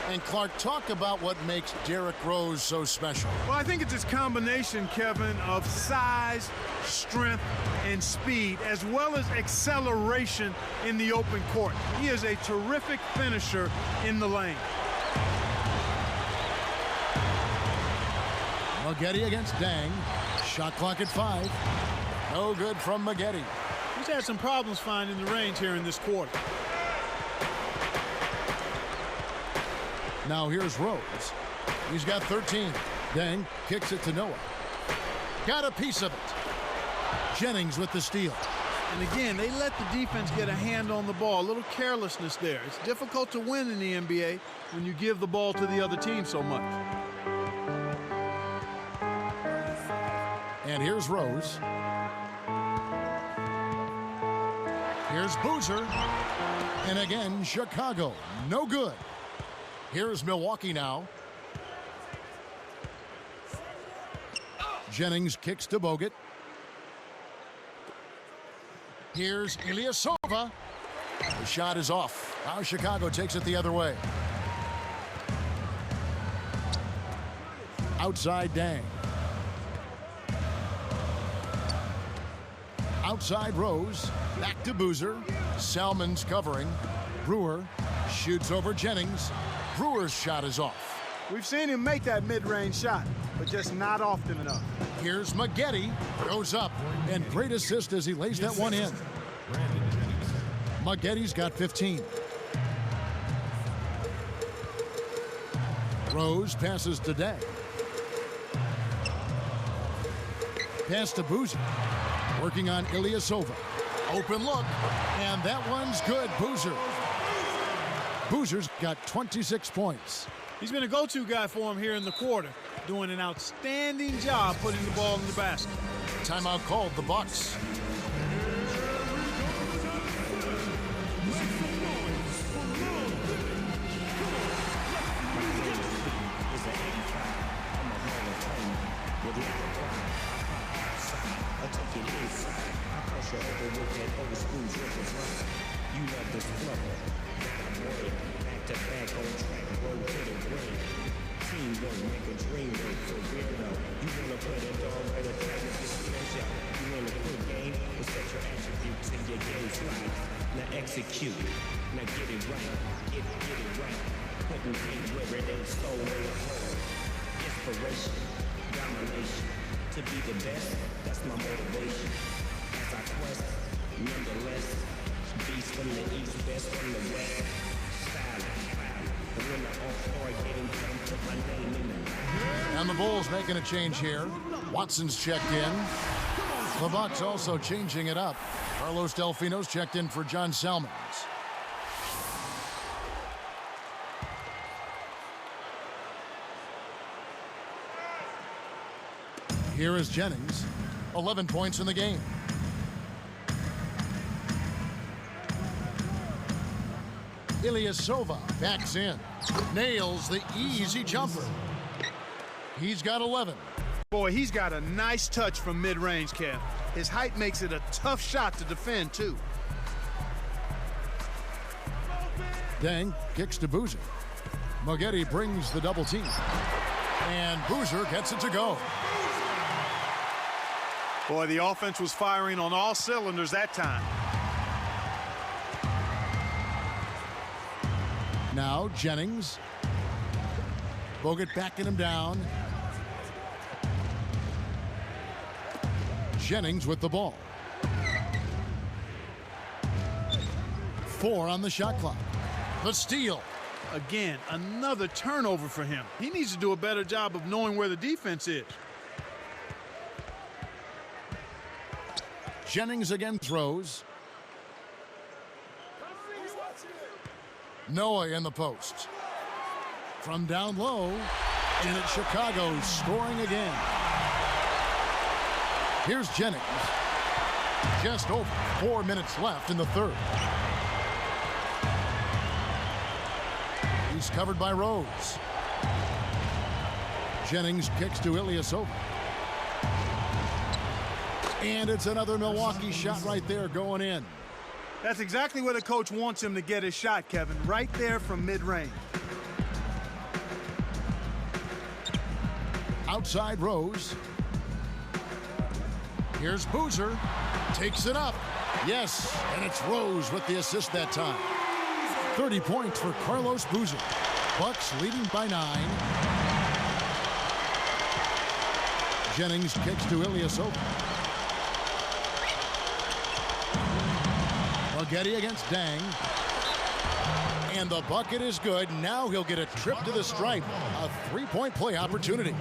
And Clark, talk about what makes Derrick Rose so special. Well, I think it's his combination, Kevin, of size, strength, and speed, as well as acceleration in the open court. He is a terrific finisher in the lane. Maggette against Dang. Shot clock at 5. No good from Maggette. He's had some problems finding the range here in this quarter. Now here's Rose. He's got 13. Dang kicks it to Noah. Got a piece of it. Jennings with the steal. And again, they let the defense get a hand on the ball. A little carelessness there. It's difficult to win in the NBA when you give the ball to the other team so much. And here's Rose. Here's Boozer. And again, Chicago. No good. Here's Milwaukee now. Jennings kicks to Bogut. Here's Ilyasova. The shot is off. Now Chicago takes it the other way. Outside Dang. Outside Rose. Back to Boozer. Salmon's covering. Brewer shoots over Jennings. Brewer's shot is off. We've seen him make that mid-range shot, but just not often enough. Here's Maggette. Goes up. And great assist as he lays that one in. Maggette's got 15. Rose passes to Day. Pass to Boozer. Working on Ilyasova. Open look. And that one's good. Boozer. Boozer's got 26 points. He's been a go-to guy for him here in the quarter, doing an outstanding job putting the ball in the basket. Timeout called the Bucks. Execute. Now get it right. Get it right. Putting things where it ain't so in a hole. Inspiration, domination. To be the best, that's my motivation. As I quest, nonetheless. Beast from the east, best from the west. Silent. The winner on hard game, come put my name in the. And the Bulls making a change here. Watson's checked in. The Bucks also changing it up. Carlos Delfino's checked in for John Salmons. Here is Jennings. 11 points in the game. Ilyasova backs in. Nails the easy jumper. He's got 11. Boy, he's got a nice touch from mid-range, Kev. His height makes it a tough shot to defend, too. Dang kicks to Boozer. Maggette brings the double team. And Boozer gets it to go. Boy, the offense was firing on all cylinders that time. Now Jennings. Bogut backing him down. Jennings with the ball. 4 on the shot clock. The steal. Again, another turnover for him. He needs to do a better job of knowing where the defense is. Jennings against Rose. Noah in the post. From down low, and it's Chicago scoring again. Here's Jennings. Just over 4 minutes left in the third. He's covered by Rose. Jennings kicks to Ilyasova. And it's another Milwaukee shot right there going in. That's exactly where the coach wants him to get his shot, Kevin, right there from mid-range. Outside Rose. Here's Boozer. Takes it up. Yes, and it's Rose with the assist that time. 30 points for Carlos Boozer. Bucks leading by 9. Jennings kicks to Ilyasova. Spaghetti against Dang. And the bucket is good. Now he'll get a trip to the stripe. A three-point play opportunity.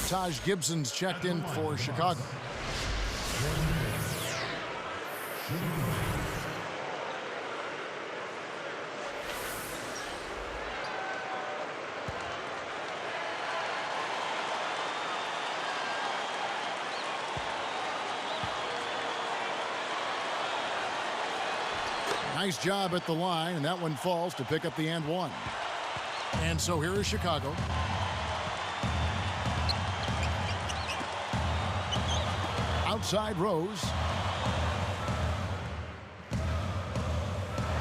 Taj Gibson's checked in for Chicago. Nice job at the line, and that one falls to pick up the and one. And so here is Chicago. Outside Rose.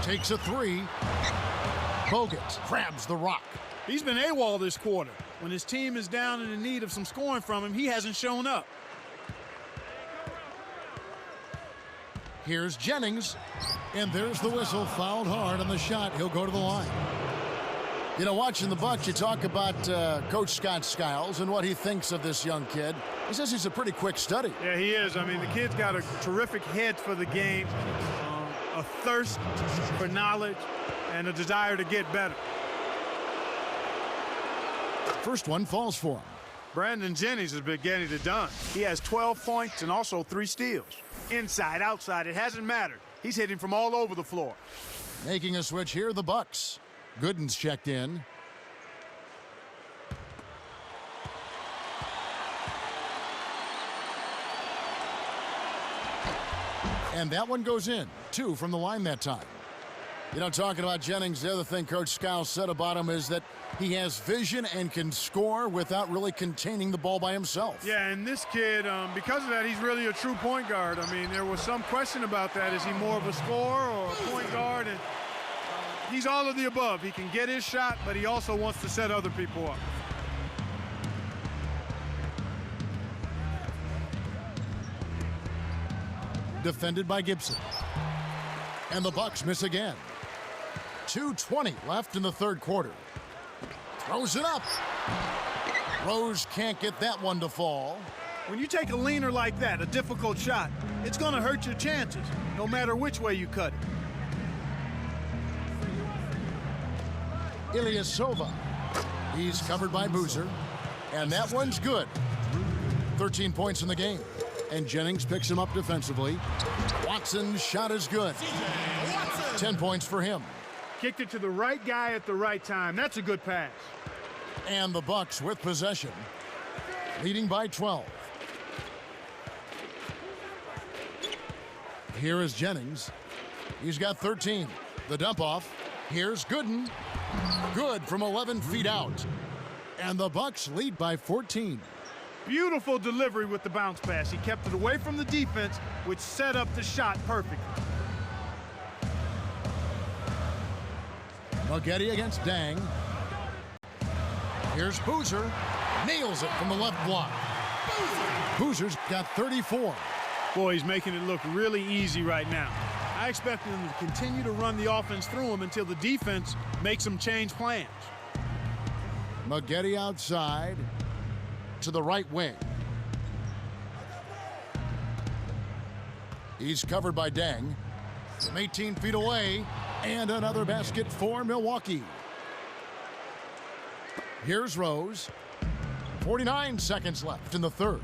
Takes a three. Bogut grabs the rock. He's been AWOL this quarter. When his team is down and in need of some scoring from him, he hasn't shown up. Here's Jennings. And there's the whistle. Fouled hard on the shot. He'll go to the line. You know, watching the Bucks, you talk about Coach Scott Skiles and what he thinks of this young kid. He says he's a pretty quick study. Yeah, he is. I mean, the kid's got a terrific head for the game, a thirst for knowledge, and a desire to get better. First one falls for him. Brandon Jennings has been getting it done. He has 12 points and also 3 steals. Inside, outside, it hasn't mattered. He's hitting from all over the floor. Making a switch here, the Bucks. Gooden's checked in. And that one goes in. 2 from the line that time. You know, talking about Jennings, the other thing Coach Skiles said about him is that he has vision and can score without really containing the ball by himself. Yeah, and this kid, because of that, he's really a true point guard. I mean, there was some question about that. Is he more of a scorer or a point guard? And he's all of the above. He can get his shot, but he also wants to set other people up. Defended by Gibson. And the Bucks miss again. 2:20 left in the third quarter. Throws it up. Rose can't get that one to fall. When you take a leaner like that, a difficult shot, it's going to hurt your chances, no matter which way you cut it. Ilyasova. He's covered by Boozer. And that one's good. 13 points in the game. And Jennings picks him up defensively. Watson's shot is good. 10 points for him. Kicked it to the right guy at the right time. That's a good pass. And the Bucks with possession, leading by 12. Here is Jennings. He's got 13. The dump off. Here's Gooden. Good from 11 feet out. And the Bucks lead by 14. Beautiful delivery with the bounce pass. He kept it away from the defense, which set up the shot perfectly. Spaghetti against Dang. Here's Boozer. Nails it from the left block. Boozer's got 34. Boy, he's making it look really easy right now. I expect him to continue to run the offense through him until the defense makes him change plans. Spaghetti outside to the right wing. He's covered by Deng from 18 feet away, and another basket for Milwaukee. Here's Rose. 49 seconds left in the third.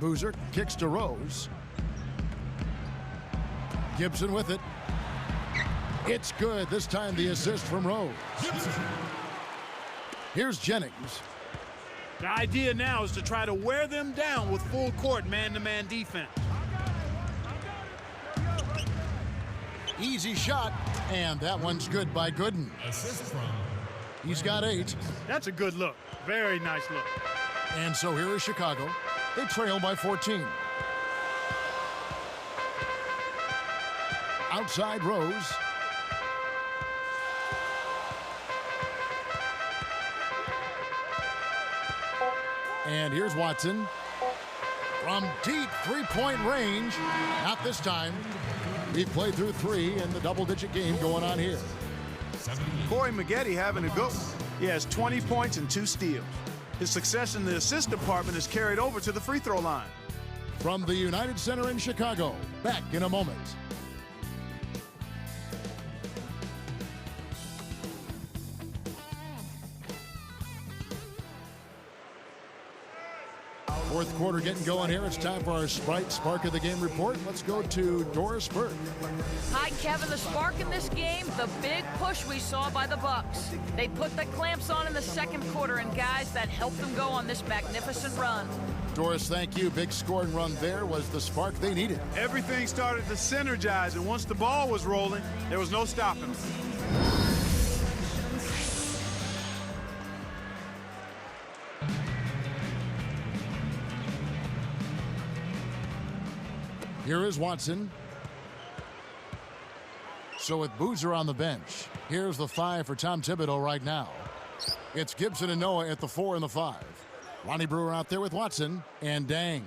Boozer kicks to Rose. Gibson with it. It's good. This time the assist from Rose. Here's Jennings. The idea now is to try to wear them down with full court man-to-man defense. Easy shot, and that one's good by Gooden. Assist from He's got 8. That's a good look. Very nice look. And so here is Chicago. They trail by 14. Outside Rose. And here's Watson. From deep three-point range. Not this time. We've played through 3 in the double-digit game going on here. Corey Maggette having a good one. He has 20 points and 2 steals. His success in the assist department is carried over to the free throw line. From the United Center in Chicago. Back in a moment. Fourth quarter getting going here. It's time for our Sprite Spark of the Game report. Let's go to Doris Burke. Hi, Kevin. The spark in this game, the big push we saw by the Bucks. They put the clamps on in the second quarter, and guys, that helped them go on this magnificent run. Doris, thank you. Big scoring run there was the spark they needed. Everything started to synergize, and once the ball was rolling, there was no stopping them. Here is Watson. So with Boozer on the bench, here's the 5 for Tom Thibodeau right now. It's Gibson and Noah at the 4 and the 5. Lonnie Brewer out there with Watson and Dang.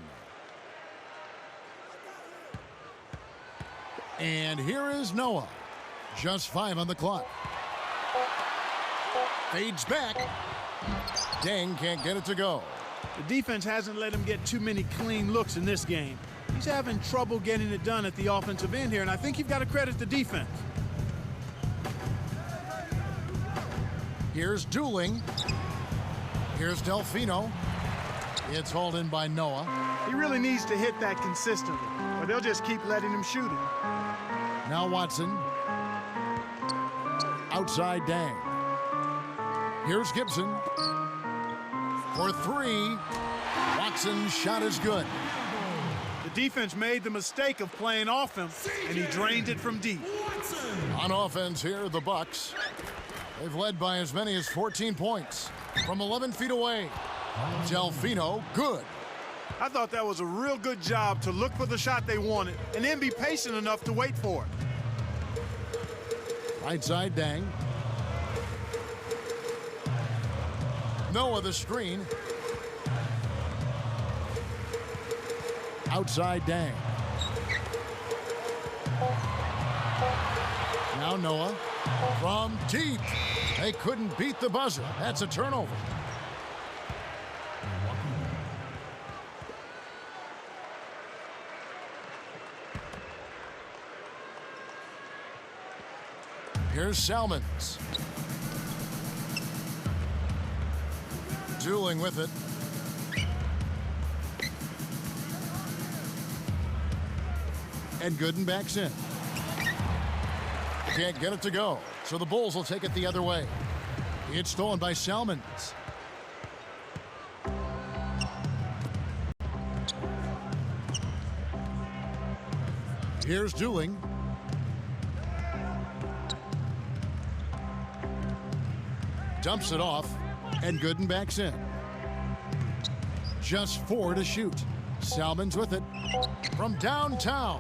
And here is Noah. Just 5 on the clock. Fades back. Dang can't get it to go. The defense hasn't let him get too many clean looks in this game. He's having trouble getting it done at the offensive end here, and I think you've got to credit the defense. Here's Dooling. Here's Delfino. It's hauled in by Noah. He really needs to hit that consistently, or they'll just keep letting him shoot it. Now Watson. Outside Dang. Here's Gibson. For 3. Watson's shot is good. The defense made the mistake of playing off him, and he drained it from deep. On offense here, the Bucks. They've led by as many as 14 points from 11 feet away. Delfino, good. I thought that was a real good job to look for the shot they wanted and then be patient enough to wait for it. Right side, Dang. Noah the screen. Outside Dang. Now Noah from deep. They couldn't beat the buzzer. That's a turnover. Here's Salmons. Dooling with it. And Gooden backs in. Can't get it to go, so the Bulls will take it the other way. It's stolen by Salmons. Here's Dooling. Dumps it off, and Gooden backs in. Just 4 to shoot. Salmons with it from downtown.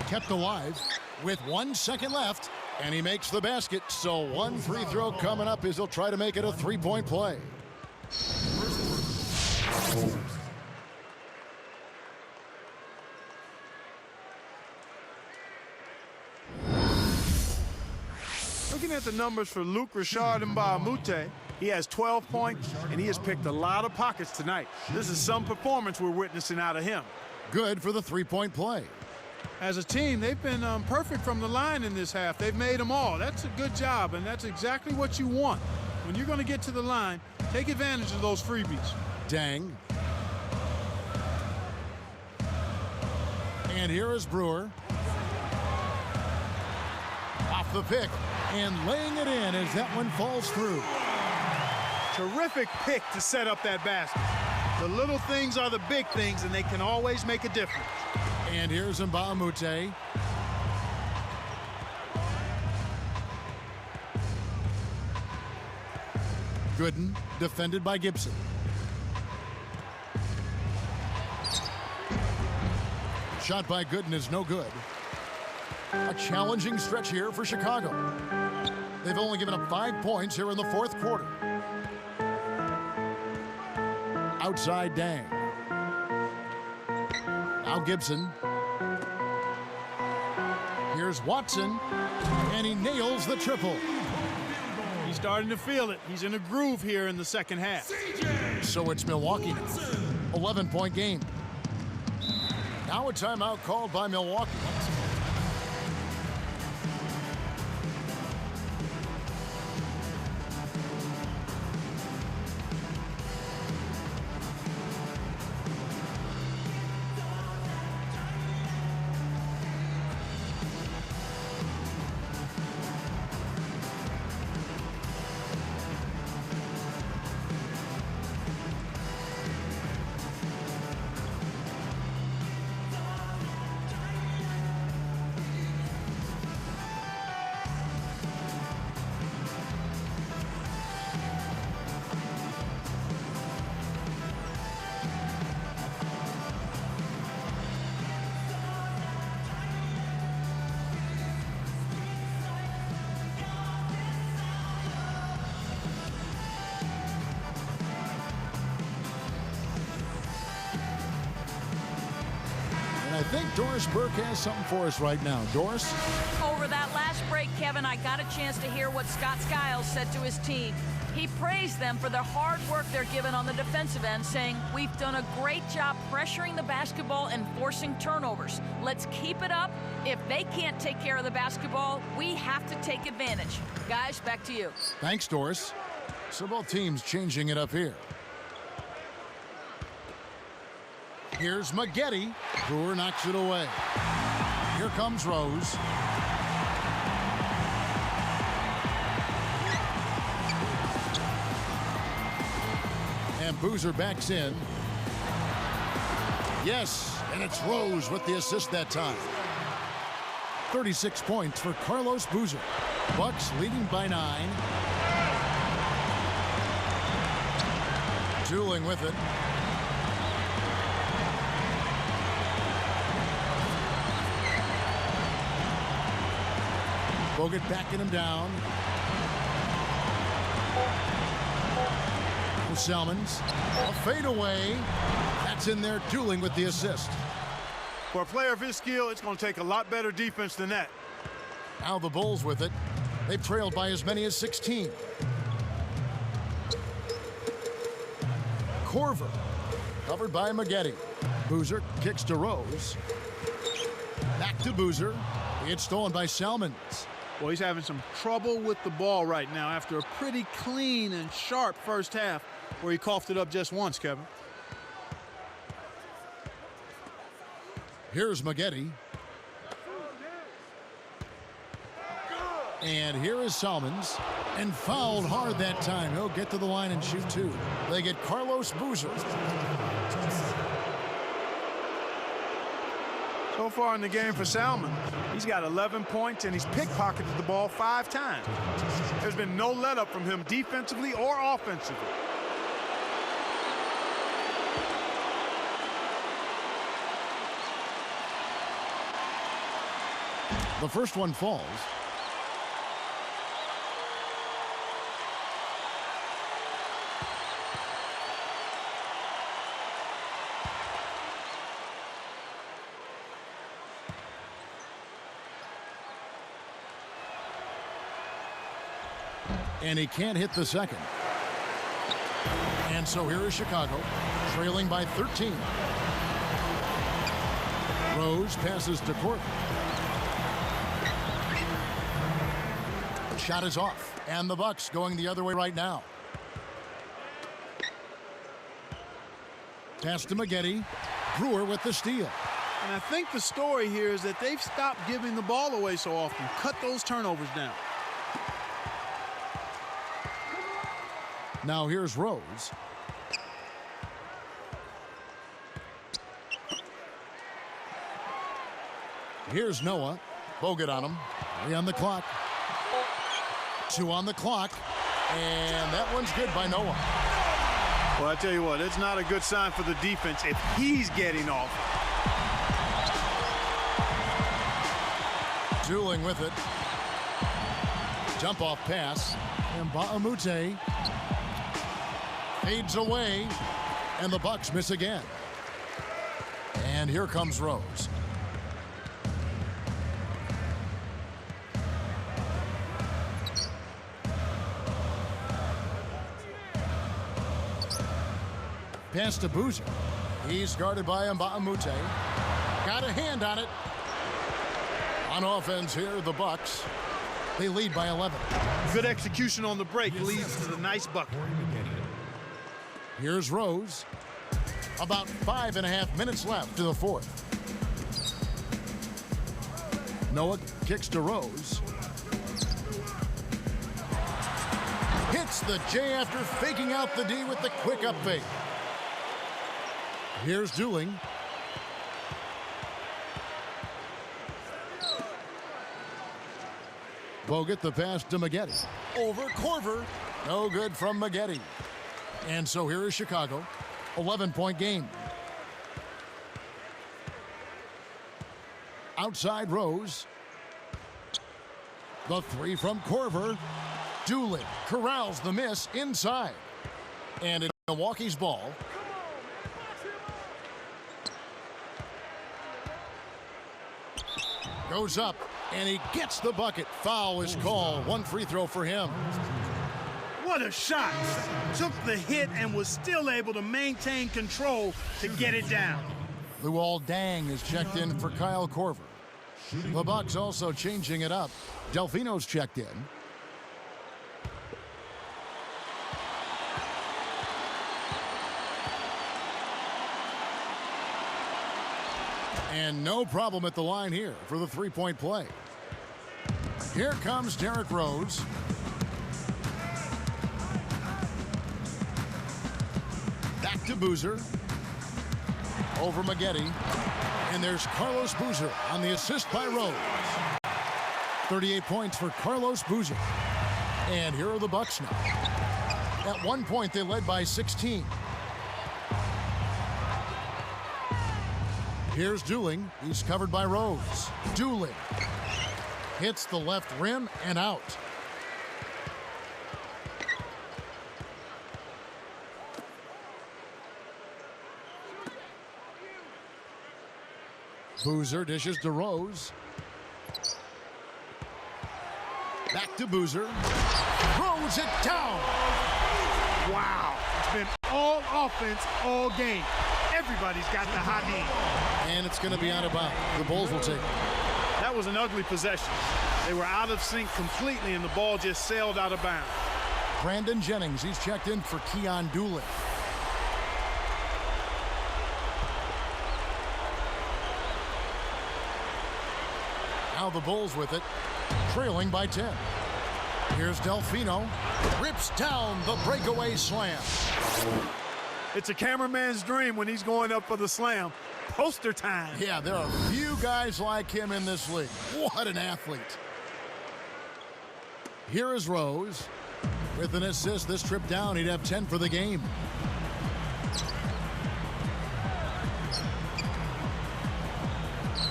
Kept alive with 1 second left, and he makes the basket. So 1 free throw coming up as he'll try to make it a 3-point play. Looking at the numbers for Luke Richard Mbamute, he has 12 points, and he has picked a lot of pockets tonight. This is some performance we're witnessing out of him. Good for the 3-point play. As a team, they've been perfect from the line in this half. They've made them all. That's a good job, and that's exactly what you want. When you're going to get to the line, take advantage of those freebies. Dang. And here is Brewer. Off the pick and laying it in as that one falls through. Terrific pick to set up that basket. The little things are the big things, and they can always make a difference. And here's Mbamute. Gooden, defended by Gibson. Shot by Gooden is no good. A challenging stretch here for Chicago. They've only given up 5 points here in the fourth quarter. Outside Dang. Now Gibson. Here's Watson, and he nails the triple. He's starting to feel it. He's in a groove here in the second half. So it's Milwaukee now. 11-point game. Now a timeout called by Milwaukee. I think Doris Burke has something for us right now. Doris? Over that last break, Kevin, I got a chance to hear what Scott Skiles said to his team. He praised them for the hard work they're given on the defensive end, saying, "We've done a great job pressuring the basketball and forcing turnovers. Let's keep it up. If they can't take care of the basketball, we have to take advantage." Guys, back to you. Thanks, Doris. So both teams changing it up here. Here's Maggette. Brewer knocks it away. Here comes Rose. And Boozer backs in. Yes, and it's Rose with the assist that time. 36 points for Carlos Boozer. Bucks leading by 9. Dueling with it. Bogut backing him down. Salmons, a fadeaway. That's in there, dueling with the assist. For a player of his skill, it's going to take a lot better defense than that. Now the Bulls with it. They've trailed by as many as 16. Korver, covered by Maggette. Boozer kicks to Rose. Back to Boozer. It's stolen by Salmons. Well, he's having some trouble with the ball right now after a pretty clean and sharp first half where he coughed it up just once, Kevin. Here's Maggette. And here is Salmons. And fouled hard that time. He'll get to the line and shoot 2. They get Carlos Boozer. So far in the game for Salmon, he's got 11 points and he's pickpocketed the ball 5 times. There's been no let up from him defensively or offensively. The first one falls. And he can't hit the second. And so here is Chicago, trailing by 13. Rose passes to Court. Shot is off, and the Bucks going the other way right now. Pass to Maggette. Brewer with the steal. And I think the story here is that they've stopped giving the ball away so often. Cut those turnovers down. Now here's Rose. Here's Noah. Bogut on him. 3 on the clock. 2 on the clock. And that one's good by Noah. Well, I tell you what, it's not a good sign for the defense if he's getting off. Dueling with it. Jump off pass. And Ba'amute fades away. And the Bucks miss again. And here comes Rose. Pass to Boozer. He's guarded by Mba'amute. Got a hand on it. On offense here, the Bucks. They lead by 11. Good execution on the break leads to the nice bucket. Here's Rose. About 5.5 minutes left to the fourth. Noah kicks to Rose. Hits the J after faking out the D with the quick up fake. Here's Dooling. Bogut the pass to Maggette. Over Korver. No good from Maggette. And so here is Chicago. 11-point game. Outside Rose. The 3 from Korver. Dooling corrals the miss inside. And it's Milwaukee's ball. Goes up, and he gets the bucket. Foul is called. 1 free throw for him. What a shot. Took the hit and was still able to maintain control to get it down. Luol Deng is checked in for Kyle Korver. The Bucks also changing it up. Delfino's checked in. And no problem at the line here for the three-point play. Here comes Derrick Rose. Back to Boozer. Over Maggette. And there's Carlos Boozer on the assist by Rose. 38 points for Carlos Boozer. And here are the Bucks now. At one point, they led by 16. Here's Dooling. He's covered by Rose. Dooling hits the left rim and out. Boozer dishes to Rose. Back to Boozer. Throws it down. Wow. It's been all offense all game. Everybody's got the hot hand. And it's going to be out of bounds. The Bulls will take it. That was an ugly possession. They were out of sync completely, and the ball just sailed out of bounds. Brandon Jennings, he's checked in for Keon Dooling. Now the Bulls with it, trailing by 10. Here's Delfino. Rips down the breakaway slam. It's a cameraman's dream when he's going up for the slam. Poster time. Yeah, there are few guys like him in this league. What an athlete. Here is Rose. With an assist this trip down, he'd have 10 for the game.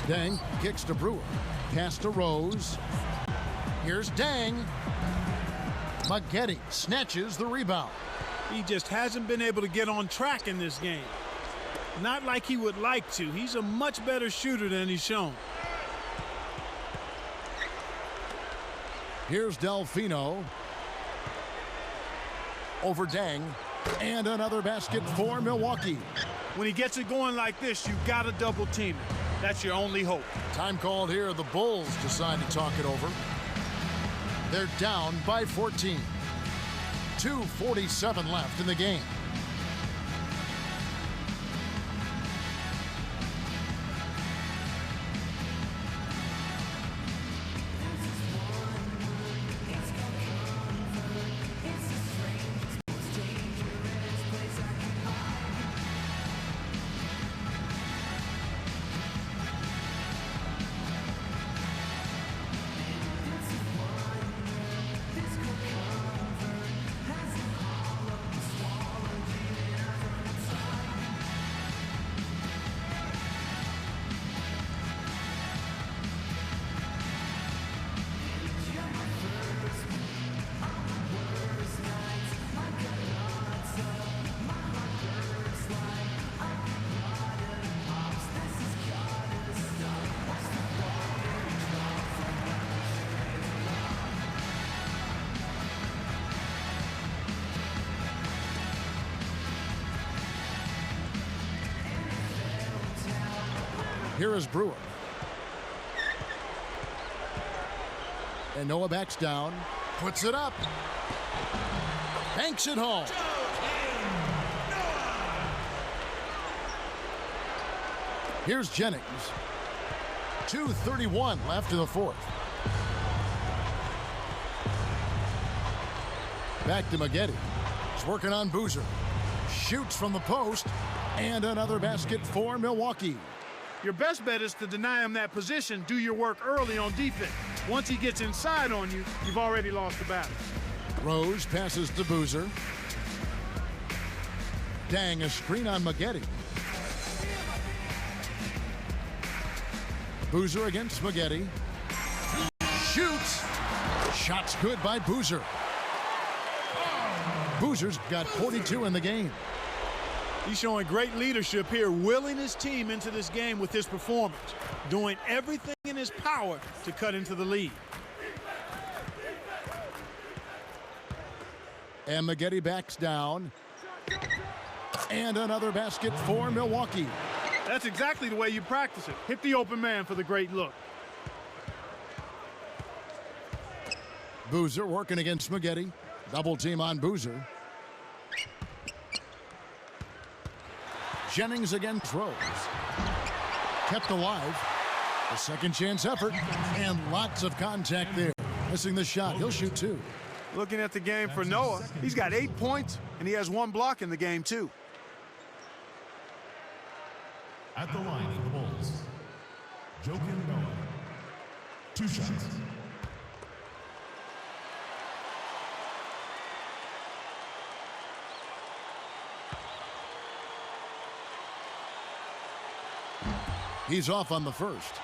Deng kicks to Brewer. Pass to Rose. Here's Deng. Maggette snatches the rebound. He just hasn't been able to get on track in this game. Not like he would like to. He's a much better shooter than he's shown. Here's Delfino. Over Deng. And another basket for Milwaukee. When he gets it going like this, you've got to double team it. That's your only hope. Time called here. The Bulls decide to talk it over. They're down by 14. 2:47 left in the game. Here is Brewer. And Noah backs down, puts it up, banks it home. Here's Jennings. 2:31 left in the fourth. Back to Maggette. He's working on Boozer. Shoots from the post, and another basket for Milwaukee. Your best bet is to deny him that position. Do your work early on defense. Once he gets inside on you, you've already lost the battle. Rose passes to Boozer. Dang, a screen on Maggette. Boozer against Maggette. Shoots. Shot's good by Boozer. Boozer's got 42 in the game. He's showing great leadership here, willing his team into this game with his performance, doing everything in his power to cut into the lead. And Maggette backs down. And another basket for Milwaukee. That's exactly the way you practice it. Hit the open man for the great look. Boozer working against Maggette. Double team on Boozer. Jennings against Rose. Kept alive. A second chance effort. And lots of contact there. Missing the shot. He'll shoot two. Looking at the game for Noah, he's got 8 points, and he has 1 block in the game, too. At the line for the Bulls, Joakim Noah. 2 shots. He's off on the first.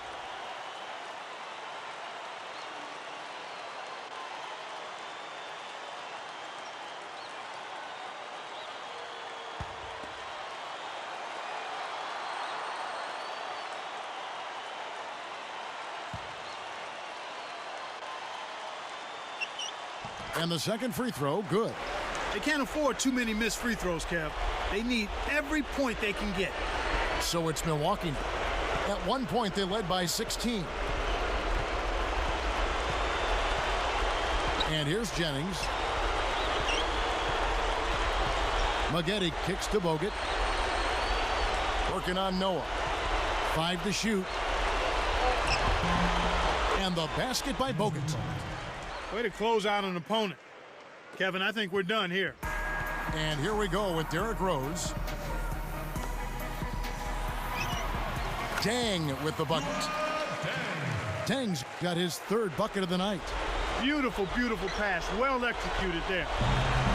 And the second free throw, good. They can't afford too many missed free throws, Kev. They need every point they can get. So it's Milwaukee now. At one point, they led by 16. And here's Jennings. Maggette kicks to Bogut. Working on Noah. 5 to shoot. And the basket by Bogut. Way to close out an opponent. Kevin, I think we're done here. And here we go with Derrick Rose. Dang with the bucket. Dang's got his 3rd bucket of the night. Beautiful, beautiful pass. Well executed there.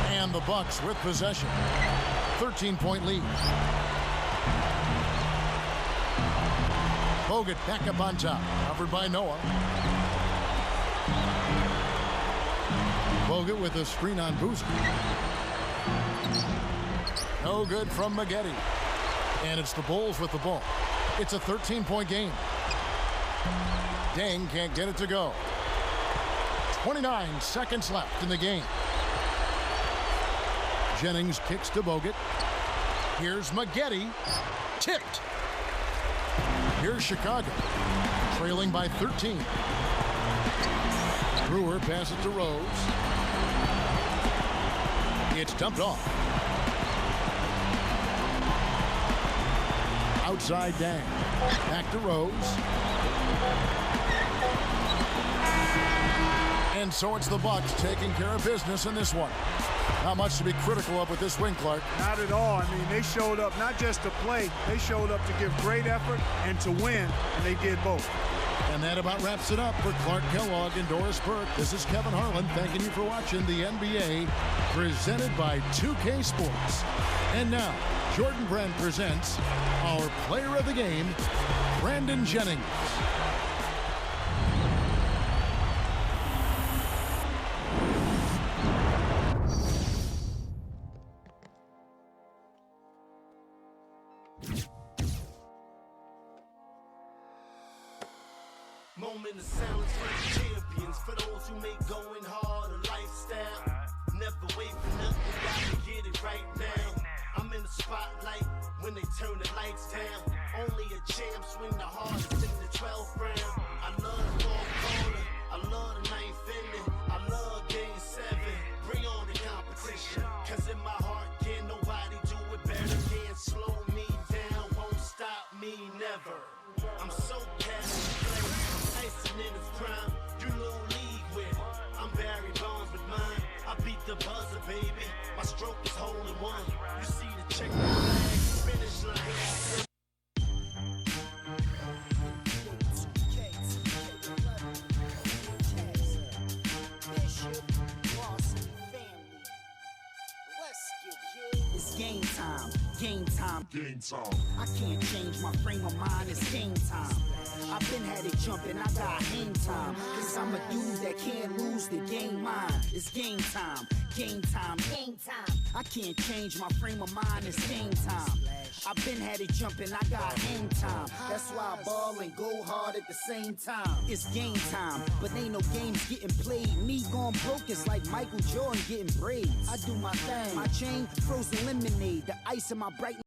And the Bucks with possession. 13-point lead. Bogut back up on top. Covered by Noah. Bogut with a screen on Boozer. No good from Maggette. And it's the Bulls with the ball. It's a 13-point game. Dang can't get it to go. 29 seconds left in the game. Jennings kicks to Bogut. Here's Maggette. Tipped. Here's Chicago. Trailing by 13. Brewer passes to Rose. It's dumped off. Outside Dang. Back to Rose. And so it's the Bucks taking care of business in this one. Not much to be critical of with this win, Clark. Not at all. I mean, they showed up not just to play, they showed up to give great effort and to win, and they did both. And that about wraps it up for Clark Kellogg and Doris Burke. This is Kevin Harlan thanking you for watching the NBA presented by 2K Sports. And now, Jordan Brand presents our player of the game, Brandon Jennings. Moment of silence for the champions, for those who make going hard a lifestyle. Never wait for nothing, gotta get it right now. I'm in the spotlight when they turn the lights down. Only a champ swing the hardest in the 12th round. I love the fourth quarter, I love the ninth inning, I love game 7. Bring on the competition, cause in my heart can't nobody do it better. Can't slow me down, won't stop me never. I'm so casual, Tyson in his prime, you little league with it. I'm Barry Bonds with mine, I beat the buzzer, baby. My stroke is hole in one. You see the check finish line. It's game time, game time, game time. I can't change my frame of mind, it's game time. I've been had it jumping, I got hang time. Cause I'm a dude that can't lose the game mine. It's game time, game time, game time. I can't change my frame of mind, it's game time. I've been had it jumping, I got hang time. That's why I ball and go hard at the same time. It's game time, but ain't no games getting played. Me going broke is like Michael Jordan getting braids. I do my thing, my chain frozen lemonade, the ice in my bright